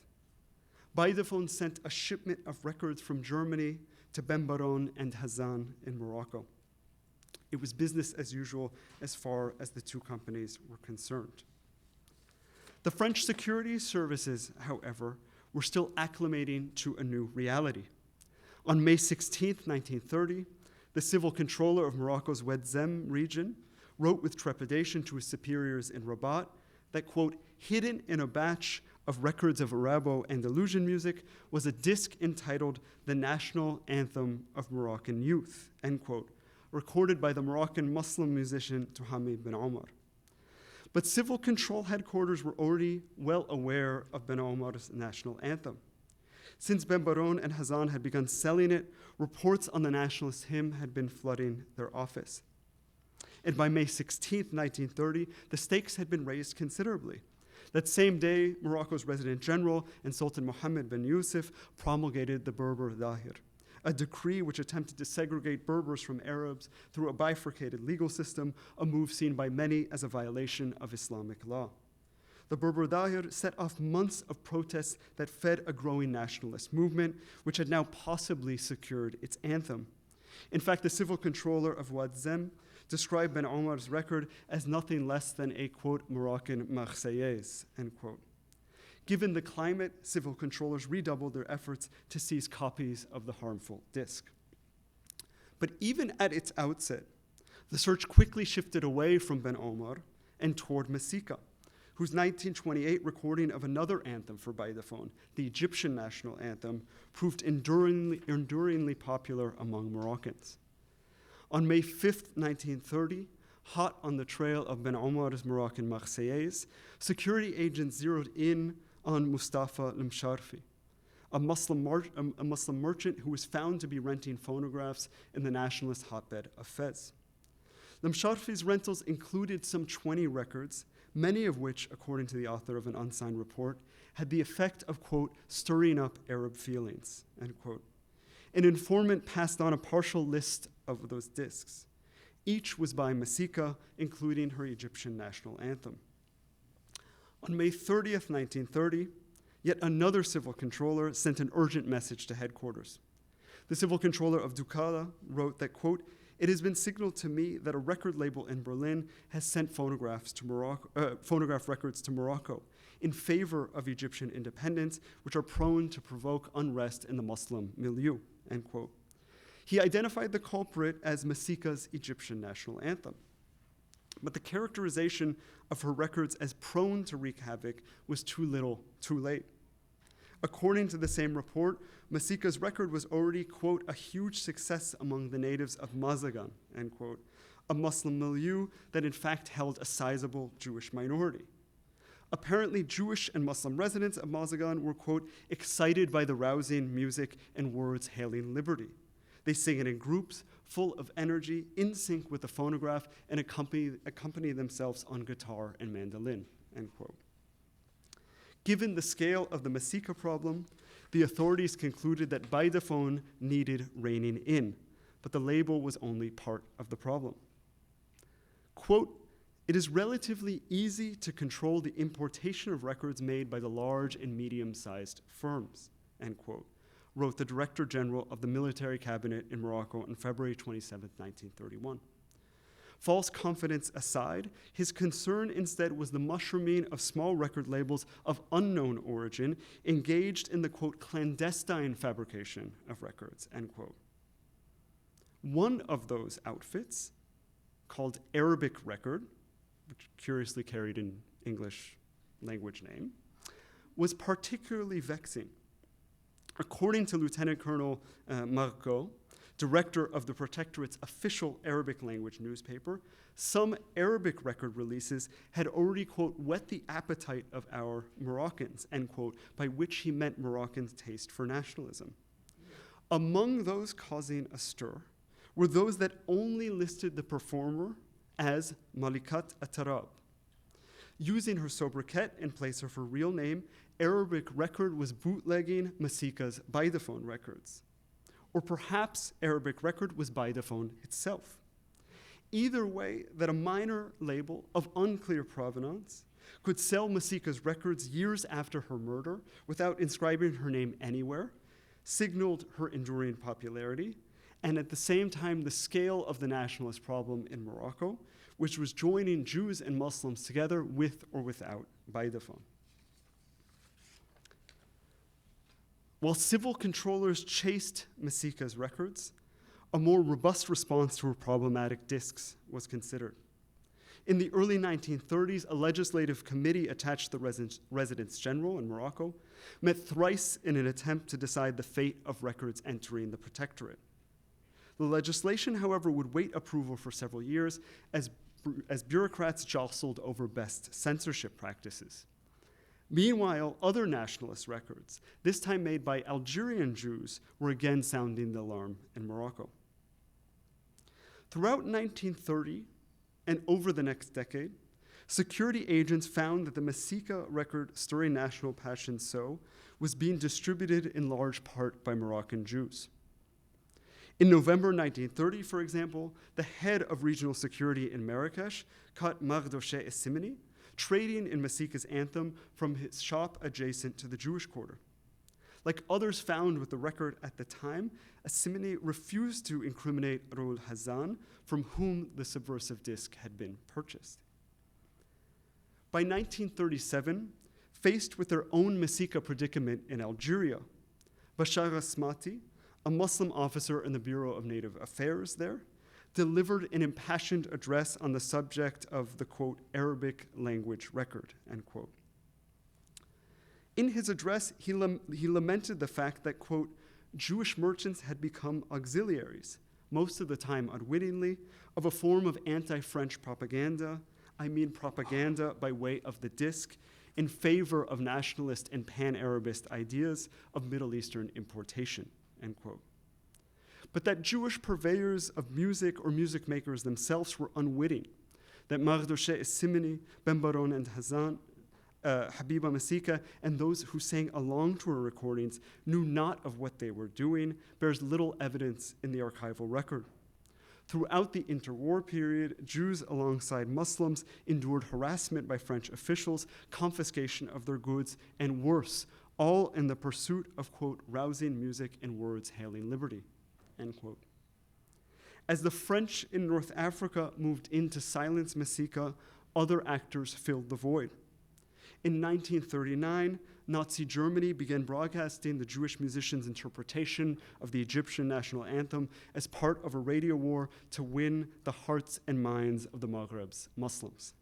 Beidephone sent a shipment of records from Germany to Benbaron and Hazan in Morocco. It was business as usual as far as the two companies were concerned. The French security services, however, were still acclimating to a new reality. On May 16, 1930, the civil controller of Morocco's Ouatzem region wrote with trepidation to his superiors in Rabat that, quote, hidden in a batch of records of Arabo-Andalusian music was a disc entitled The National Anthem of Moroccan Youth, end quote, recorded by the Moroccan Muslim musician Touhami bin Omar. But civil control headquarters were already well aware of Ben Omar's national anthem. Since Benbaron and Hazan had begun selling it, reports on the nationalist hymn had been flooding their office. And by May 16, 1930, the stakes had been raised considerably. That same day, Morocco's resident general and Sultan Mohammed bin Yusuf promulgated the Berber Dahir, a decree which attempted to segregate Berbers from Arabs through a bifurcated legal system, a move seen by many as a violation of Islamic law. The Berber Dahir set off months of protests that fed a growing nationalist movement, which had now possibly secured its anthem. In fact, the civil controller of Ouatzem described Ben Omar's record as nothing less than a, quote, Moroccan Marseillaise, end quote. Given the climate, civil controllers redoubled their efforts to seize copies of the harmful disc. But even at its outset, the search quickly shifted away from Ben Omar and toward Masika, whose 1928 recording of another anthem for Baidaphone, the Egyptian national anthem, proved enduringly popular among Moroccans. On May 5th, 1930, hot on the trail of Ben Omar's Moroccan Marseillaise, security agents zeroed in on Mustafa Lemsharfi, a Muslim merchant who was found to be renting phonographs in the nationalist hotbed of Fez. Lemsharfi's rentals included some 20 records, many of which, according to the author of an unsigned report, had the effect of, quote, stirring up Arab feelings, end quote. An informant passed on a partial list of those discs. Each was by Masika, including her Egyptian national anthem. On May 30th, 1930, yet another civil controller sent an urgent message to headquarters. The civil controller of Ducala wrote that, quote, it has been signaled to me that a record label in Berlin has sent phonograph records to Morocco in favor of Egyptian independence, which are prone to provoke unrest in the Muslim milieu, end quote. He identified the culprit as Masika's Egyptian national anthem. But the characterization of her records as prone to wreak havoc was too little, too late. According to the same report, Masika's record was already, quote, a huge success among the natives of Mazagan, end quote, a Muslim milieu that in fact held a sizable Jewish minority. Apparently, Jewish and Muslim residents of Mazagan were, quote, excited by the rousing music and words hailing liberty. They sing it in groups, full of energy, in sync with the phonograph, and accompany themselves on guitar and mandolin, end quote. Given the scale of the Masika problem, the authorities concluded that Baidaphone needed reining in, but the label was only part of the problem. Quote, it is relatively easy to control the importation of records made by the large and medium-sized firms, end quote, wrote the Director General of the Military Cabinet in Morocco on February 27, 1931. False confidence aside, his concern instead was the mushrooming of small record labels of unknown origin engaged in the, quote, clandestine fabrication of records, end quote. One of those outfits, called Arabic Record, which curiously carried an English language name, was particularly vexing. According to Lieutenant Colonel McGill, director of the Protectorate's official Arabic language newspaper, some Arabic record releases had already, quote, whet the appetite of our Moroccans, end quote, by which he meant Moroccans' taste for nationalism. Among those causing a stir were those that only listed the performer as Malikat Atarab. Using her sobriquet in place of her real name, Arabic Record was bootlegging Masika's Baidaphone records. Or perhaps Arabic Record was Baidaphone itself. Either way, that a minor label of unclear provenance could sell Masika's records years after her murder without inscribing her name anywhere signaled her enduring popularity, and at the same time, the scale of the nationalist problem in Morocco, which was joining Jews and Muslims together with or without Baidaphone. While civil controllers chased Masika's records, a more robust response to her problematic discs was considered. In the early 1930s, a legislative committee attached to the Residence General in Morocco met thrice in an attempt to decide the fate of records entering the protectorate. The legislation, however, would wait approval for several years as bureaucrats jostled over best censorship practices. Meanwhile, other nationalist records, this time made by Algerian Jews, were again sounding the alarm in Morocco. Throughout 1930 and over the next decade, security agents found that the Masika record Stirring National Passion So was being distributed in large part by Moroccan Jews. In November 1930, for example, the head of regional security in Marrakesh caught Maghrib Simini trading in Masika's anthem from his shop adjacent to the Jewish quarter. Like others found with the record at the time, Simini refused to incriminate Roul Hazan, from whom the subversive disc had been purchased. By 1937, faced with their own Masika predicament in Algeria, Bashar Asmati, a Muslim officer in the Bureau of Native Affairs there, delivered an impassioned address on the subject of the, quote, Arabic language record, end quote. In his address, he lamented the fact that, quote, Jewish merchants had become auxiliaries, most of the time unwittingly, of a form of anti-French propaganda, I mean propaganda by way of the disc, in favor of nationalist and pan-Arabist ideas of Middle Eastern importation, end quote. But that Jewish purveyors of music or music makers themselves were unwitting, that Mardoché Simini, Ben Baron and Hazan, Habiba Masika, and those who sang along to her recordings knew not of what they were doing, bears little evidence in the archival record. Throughout the interwar period, Jews alongside Muslims endured harassment by French officials, confiscation of their goods, and worse, all in the pursuit of, quote, rousing music and words hailing liberty, end quote. As the French in North Africa moved in to silence Masika, other actors filled the void. In 1939, Nazi Germany began broadcasting the Jewish musicians' interpretation of the Egyptian national anthem as part of a radio war to win the hearts and minds of the Maghreb's Muslims.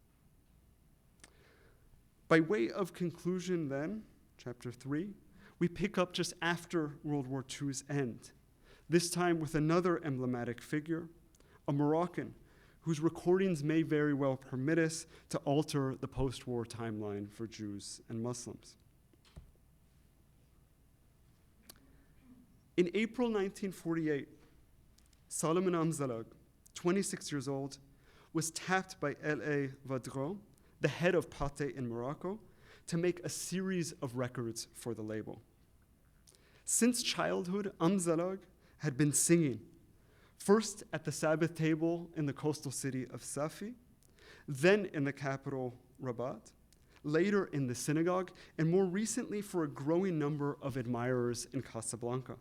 By way of conclusion then, chapter 3, we pick up just after World War II's end, this time with another emblematic figure, a Moroccan, whose recordings may very well permit us to alter the post-war timeline for Jews and Muslims. In April 1948, Solomon Amzalag, 26 years old, was tapped by L.A. Vadro, the head of Pate in Morocco, to make a series of records for the label. Since childhood, Amzalag had been singing, first at the Sabbath table in the coastal city of Safi, then in the capital Rabat, later in the synagogue, and more recently for a growing number of admirers in Casablanca.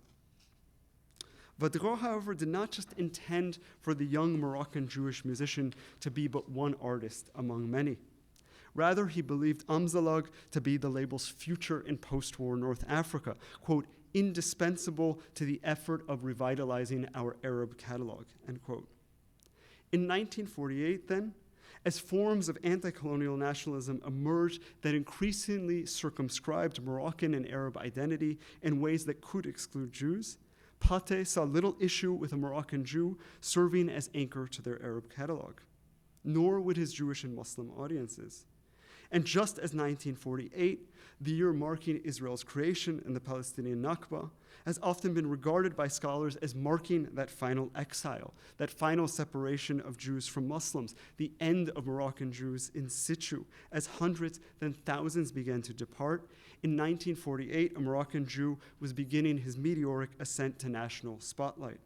Vadro, however, did not just intend for the young Moroccan Jewish musician to be but one artist among many. Rather, he believed Amzalag to be the label's future in post-war North Africa, quote, indispensable to the effort of revitalizing our Arab catalog, end quote. In 1948, then, as forms of anti-colonial nationalism emerged that increasingly circumscribed Moroccan and Arab identity in ways that could exclude Jews, Pate saw little issue with a Moroccan Jew serving as anchor to their Arab catalog, nor would his Jewish and Muslim audiences. And just as 1948, the year marking Israel's creation and the Palestinian Nakba, has often been regarded by scholars as marking that final exile, that final separation of Jews from Muslims, the end of Moroccan Jews in situ, as hundreds, then thousands began to depart. In 1948, a Moroccan Jew was beginning his meteoric ascent to national spotlight.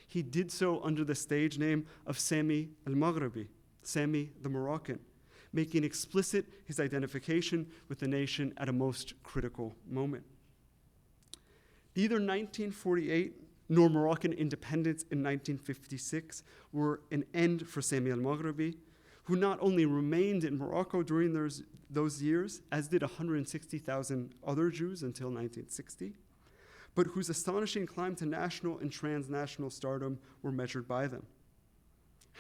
He did so under the stage name of Sammy Elmaghribi, Sammy the Moroccan, making explicit his identification with the nation at a most critical moment. Neither 1948 nor Moroccan independence in 1956 were an end for Sammy Elmaghribi, who not only remained in Morocco during those years, as did 160,000 other Jews until 1960, but whose astonishing climb to national and transnational stardom were measured by them.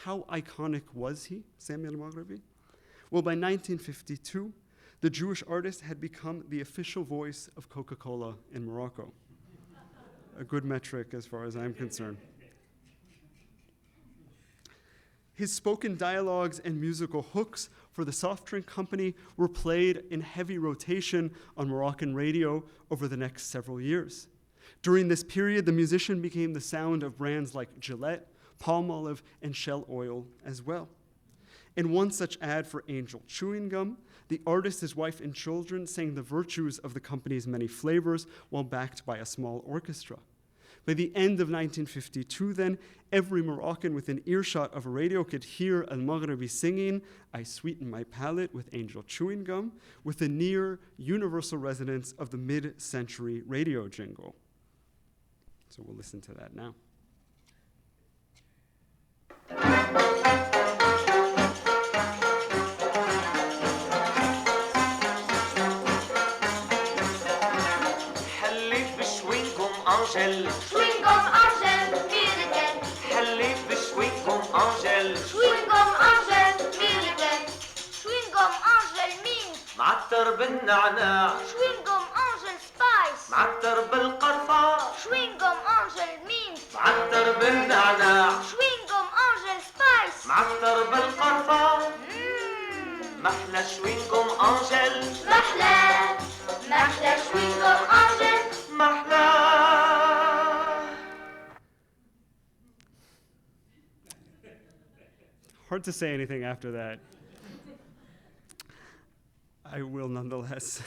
How iconic was he, Sammy Elmaghribi? Well, by 1952, the Jewish artist had become the official voice of Coca-Cola in Morocco. A good metric as far as I'm concerned. His spoken dialogues and musical hooks for the soft drink company were played in heavy rotation on Moroccan radio over the next several years. During this period, the musician became the sound of brands like Gillette, Palmolive, and Shell Oil as well. In one such ad for Angel Chewing Gum, the artist, his wife, and children sang the virtues of the company's many flavors while backed by a small orchestra. By the end of 1952, then, every Moroccan within earshot of a radio could hear Elmaghribi singing, "I sweeten my palate with Angel Chewing Gum," with the near universal resonance of the mid-century radio jingle. So we'll listen to that now. Angel, chewing gum Angel, Milligan. حليت بشوينغ gum Angel, chewing gum Angel, Milligan. Chewing gum Angel means معطر بالنعناع. Chewing gum Angel spice. معطر بالقرفة. Chewing gum Angel means معطر بالنعناع. Chewing gum Angel spice. معطر بالقرفة. محلى chewing gum Angel. محلى chewing gum Angel. محلى. Hard to say anything after that. I will nonetheless.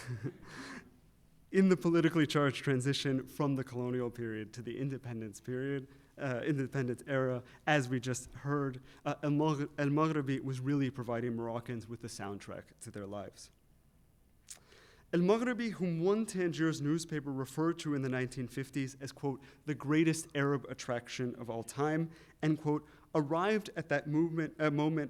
In the politically charged transition from the colonial period to the independence period, independence era, as we just heard, Elmaghribi was really providing Moroccans with the soundtrack to their lives. Elmaghribi, whom one Tangiers newspaper referred to in the 1950s as, quote, the greatest Arab attraction of all time, end quote, arrived at that moment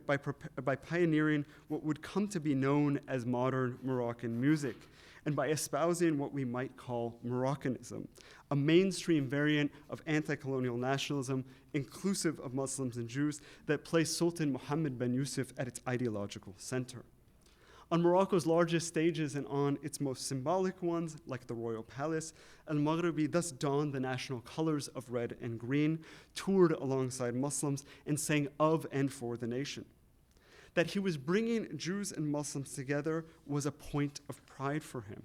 by pioneering what would come to be known as modern Moroccan music, and by espousing what we might call Moroccanism, a mainstream variant of anti-colonial nationalism, inclusive of Muslims and Jews, that placed Sultan Mohammed bin Yusuf at its ideological center. On Morocco's largest stages and on its most symbolic ones, like the Royal Palace, Elmaghribi thus donned the national colors of red and green, toured alongside Muslims, and sang of and for the nation. That he was bringing Jews and Muslims together was a point of pride for him.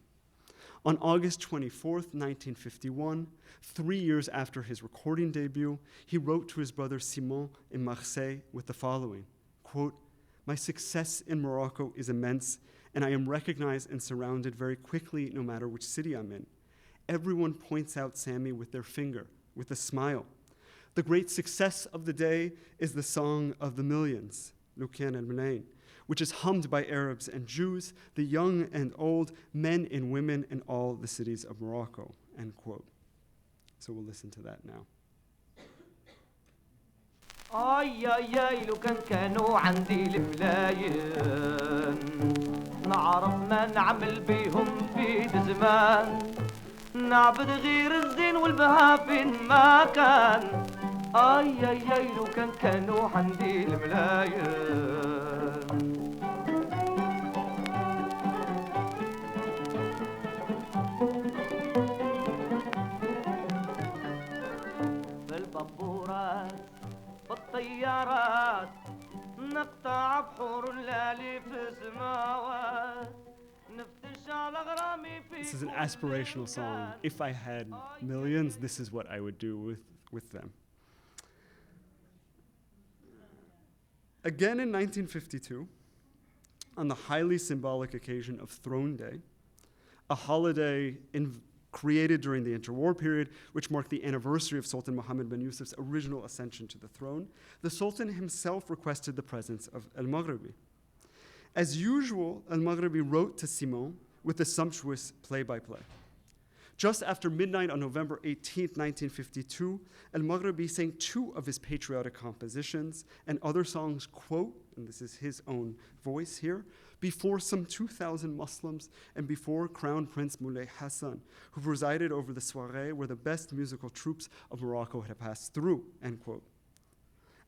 On August 24th, 1951, 3 years after his recording debut, he wrote to his brother Simon in Marseille with the following, quote, "My success in Morocco is immense, and I am recognized and surrounded very quickly no matter which city I'm in. Everyone points out Sammy with their finger, with a smile. The great success of the day is the Song of the Millions, Lukian el-Melayn, which is hummed by Arabs and Jews, the young and old, men and women in all the cities of Morocco," end quote. So we'll listen to that now. لو كانوا عندي الملايين نعرف ما نعمل بيهم في زمان نعبد غير الزين والبها فين ما كان لو كانوا عندي الملايين بالبابورات بالطيارات نقطع بحور الليالي في السماوات نفتش على غرامي في This is an aspirational song. If I had millions, this is what I would do with them. Again in 1952, on the highly symbolic occasion of Throne Day, a holiday created during the interwar period, which marked the anniversary of Sultan Mohammed bin Yusuf's original ascension to the throne, the Sultan himself requested the presence of Elmaghribi. As usual, Elmaghribi wrote to Simon with a sumptuous play-by-play. Just after midnight on November 18, 1952, Elmaghribi sang two of his patriotic compositions and other songs, quote, and this is his own voice here, before some 2,000 Muslims and before Crown Prince Moulay Hassan, who presided over the soirée where the best musical troops of Morocco had passed through, end quote.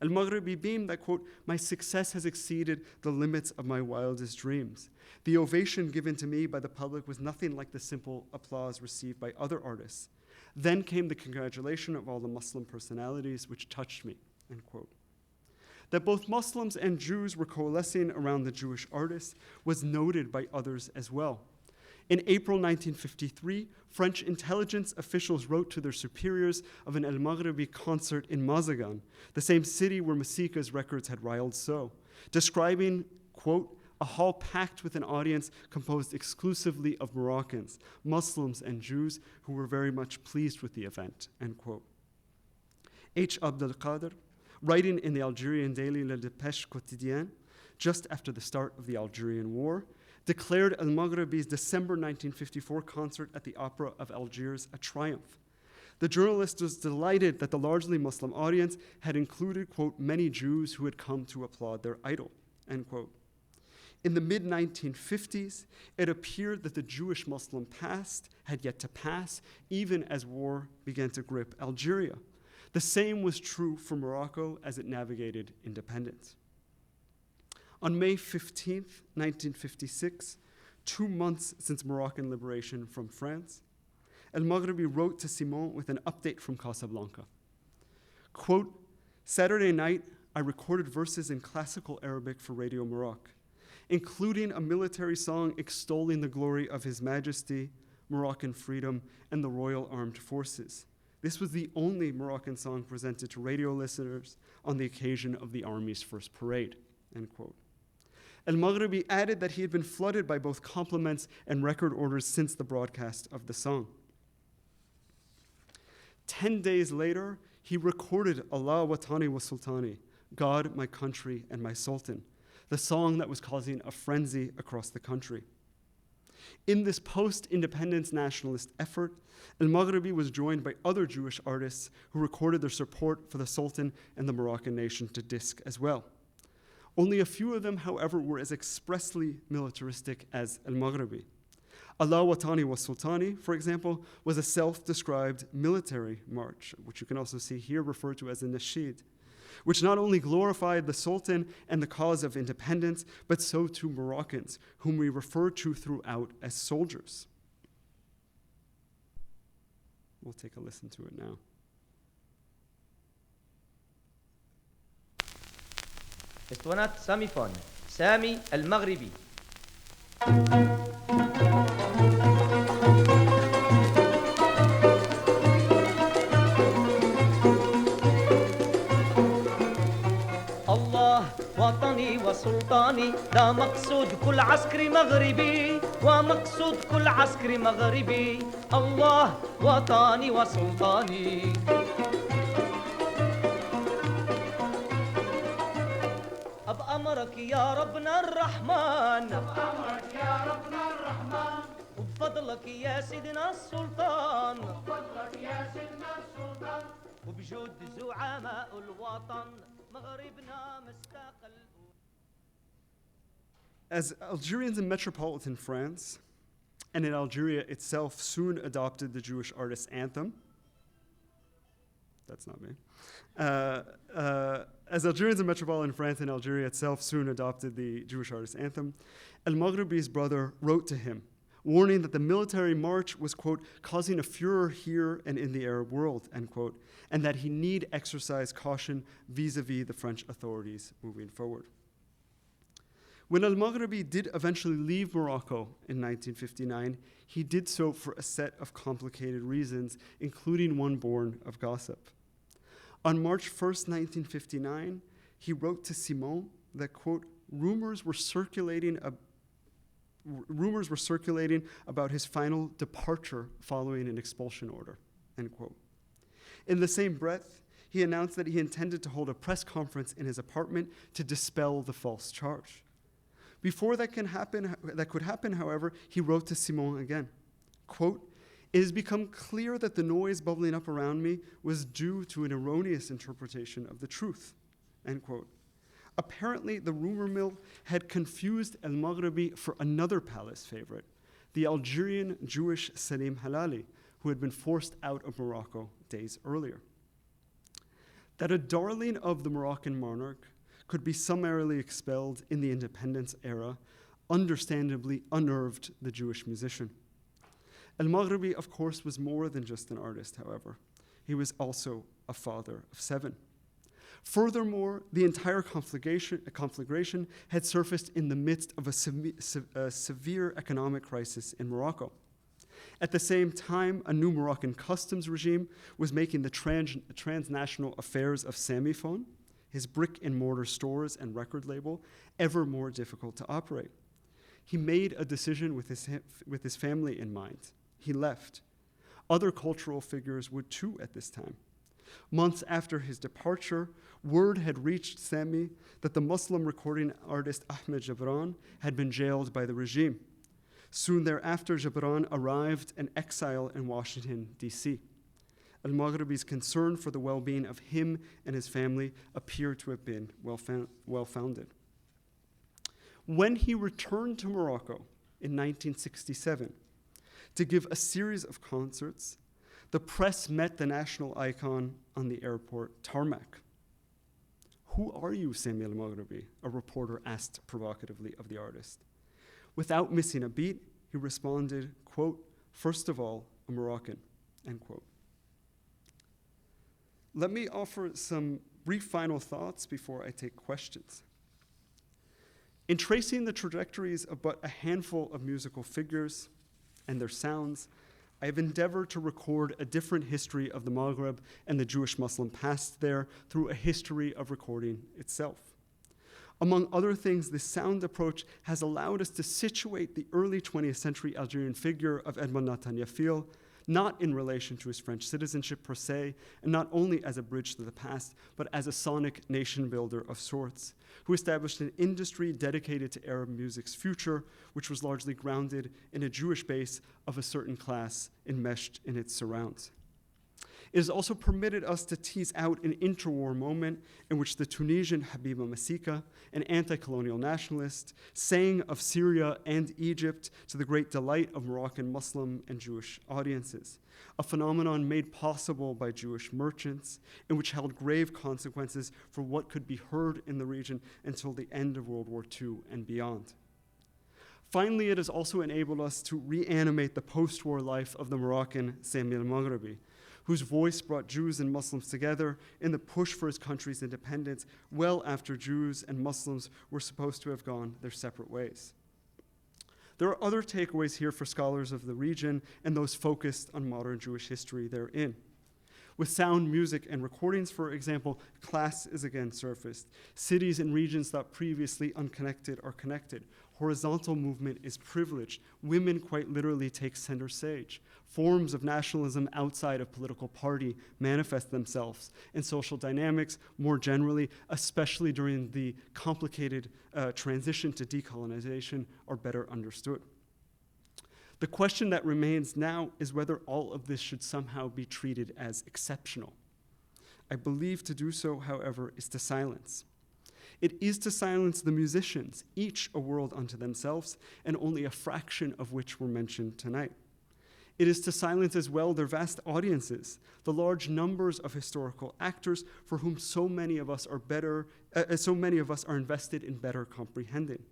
Elmaghribi beamed that, quote, my success has exceeded the limits of my wildest dreams. The ovation given to me by the public was nothing like the simple applause received by other artists. Then came the congratulation of all the Muslim personalities, which touched me, end quote. That both Muslims and Jews were coalescing around the Jewish artist was noted by others as well. In April 1953, French intelligence officials wrote to their superiors of an Elmaghribi concert in Mazagan, the same city where Masika's records had riled so, describing, quote, a hall packed with an audience composed exclusively of Moroccans, Muslims, and Jews who were very much pleased with the event, end quote. H. Abdel Qadir, writing in the Algerian daily Le Dépêche Quotidien, just after the start of the Algerian War, declared Elmaghribi's December 1954 concert at the Opera of Algiers a triumph. The journalist was delighted that the largely Muslim audience had included, quote, many Jews who had come to applaud their idol, end quote. In the mid-1950s, it appeared that the Jewish-Muslim past had yet to pass, even as war began to grip Algeria. The same was true for Morocco as it navigated independence. On May 15, 1956, 2 months since Moroccan liberation from France, Elmaghribi wrote to Simon with an update from Casablanca. Quote, Saturday night, I recorded verses in classical Arabic for Radio Morocco, including a military song extolling the glory of His Majesty, Moroccan freedom, and the Royal Armed Forces. This was the only Moroccan song presented to radio listeners on the occasion of the Army's first parade, end quote. Elmaghribi added that he had been flooded by both compliments and record orders since the broadcast of the song. 10 days later, he recorded Allah Watani wa Sultani, God, my country, and my sultan, the song that was causing a frenzy across the country. In this post-independence nationalist effort, Elmaghribi was joined by other Jewish artists who recorded their support for the Sultan and the Moroccan nation to disc as well. Only a few of them, however, were as expressly militaristic as Elmaghribi. Allah Watani wa Sultani, for example, was a self-described military march, which you can also see here referred to as a nasheed, which not only glorified the Sultan and the cause of independence, but so too Moroccans, whom we refer to throughout as soldiers. We'll take a listen to it now. اسطوانات سامي فون سامي المغربي. الله وطني وسلطاني، ده مقصود كل عسكري مغربي ومقصود كل عسكري مغربي. الله وطني وسلطاني. بأمرك يا ربنا الرحمن، بأمرك يا ربنا الرحمن، وبفضلك يا سيدنا السلطان، وبفضلك يا سيدنا السلطان، وبجود زعماء الوطن مغربنا مستقل. As Algerians in metropolitan France and in Algeria itself soon adopted the Jewish artist's anthem, that's not me. As Algerians in metropolitan France and Algeria itself soon adopted the Jewish artist's anthem, Elmaghribi's brother wrote to him, warning that the military march was, quote, causing a furor here and in the Arab world, end quote, and that he need exercise caution vis-a-vis the French authorities moving forward. When Elmaghribi did eventually leave Morocco in 1959, he did so for a set of complicated reasons, including one born of gossip. On March 1st, 1959, he wrote to Simon that, quote, rumors were circulating about his final departure following an expulsion order, end quote. In the same breath, he announced that he intended to hold a press conference in his apartment to dispel the false charge. Before that could happen, however, he wrote to Simon again, quote, It has become clear that the noise bubbling up around me was due to an erroneous interpretation of the truth, end quote. Apparently, the rumor mill had confused Elmaghribi for another palace favorite, the Algerian Jewish Salim Halali, who had been forced out of Morocco days earlier. That a darling of the Moroccan monarch could be summarily expelled in the independence era understandably unnerved the Jewish musician. Elmaghribi, of course, was more than just an artist, however. He was also a father of 7. Furthermore, the entire conflagration had surfaced in the midst of a severe economic crisis in Morocco. At the same time, a new Moroccan customs regime was making the transnational affairs of Samiphone, his brick-and-mortar stores and record label, ever more difficult to operate. He made a decision with his family in mind. He left. Other cultural figures would too at this time. Months after his departure, word had reached Sammy that the Muslim recording artist Ahmed Jabran had been jailed by the regime. Soon thereafter, Jabran arrived in exile in Washington, D.C. Elmaghribi's concern for the well-being of him and his family appeared to have been well-founded. When he returned to Morocco in 1967 to give a series of concerts, the press met the national icon on the airport tarmac. "Who are you, Sammy Elmaghribi?" a reporter asked provocatively of the artist. Without missing a beat, he responded, quote, "First of all, a Moroccan," end quote. Let me offer some brief final thoughts before I take questions. In tracing the trajectories of but a handful of musical figures and their sounds, I have endeavored to record a different history of the Maghrib and the Jewish-Muslim past there through a history of recording itself. Among other things, this sound approach has allowed us to situate the early 20th century Algerian figure of Edmond Nathan Yafil, not in relation to his French citizenship per se, and not only as a bridge to the past, but as a sonic nation builder of sorts, who established an industry dedicated to Arab music's future, which was largely grounded in a Jewish base of a certain class enmeshed in its surrounds. It has also permitted us to tease out an interwar moment in which the Tunisian Habiba Masika, an anti-colonial nationalist, sang of Syria and Egypt to the great delight of Moroccan Muslim and Jewish audiences, a phenomenon made possible by Jewish merchants and which held grave consequences for what could be heard in the region until the end of World War II and beyond. Finally, it has also enabled us to reanimate the post-war life of the Moroccan Sammy Elmaghribi, whose voice brought Jews and Muslims together in the push for his country's independence well after Jews and Muslims were supposed to have gone their separate ways. There are other takeaways here for scholars of the region and those focused on modern Jewish history therein. With sound, music, and recordings, for example, class is again surfaced. Cities and regions thought previously unconnected are connected. Horizontal movement is privileged. Women quite literally take center stage. Forms of nationalism outside of political party manifest themselves, and social dynamics more generally, especially during the complicated transition to decolonization, are better understood. The question that remains now is whether all of this should somehow be treated as exceptional. I believe to do so, however, is to silence. It is to silence the musicians, each a world unto themselves, and only a fraction of which were mentioned tonight. It is to silence as well their vast audiences, the large numbers of historical actors for whom so many of us are invested in better comprehending.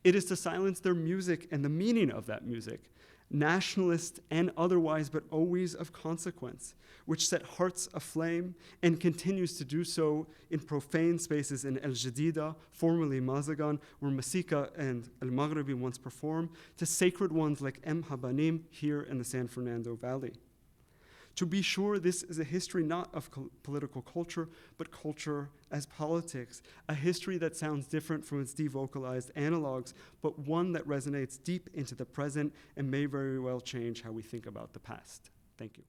It is to silence their music and the meaning of that music, nationalist and otherwise, but always of consequence, which set hearts aflame and continues to do so in profane spaces in El Jadida, formerly Mazagan, where Masika and Elmaghribi once performed, to sacred ones like Habanim here in the San Fernando Valley. To be sure, this is a history not of political culture, but culture as politics, a history that sounds different from its devocalized analogs, but one that resonates deep into the present and may very well change how we think about the past. Thank you.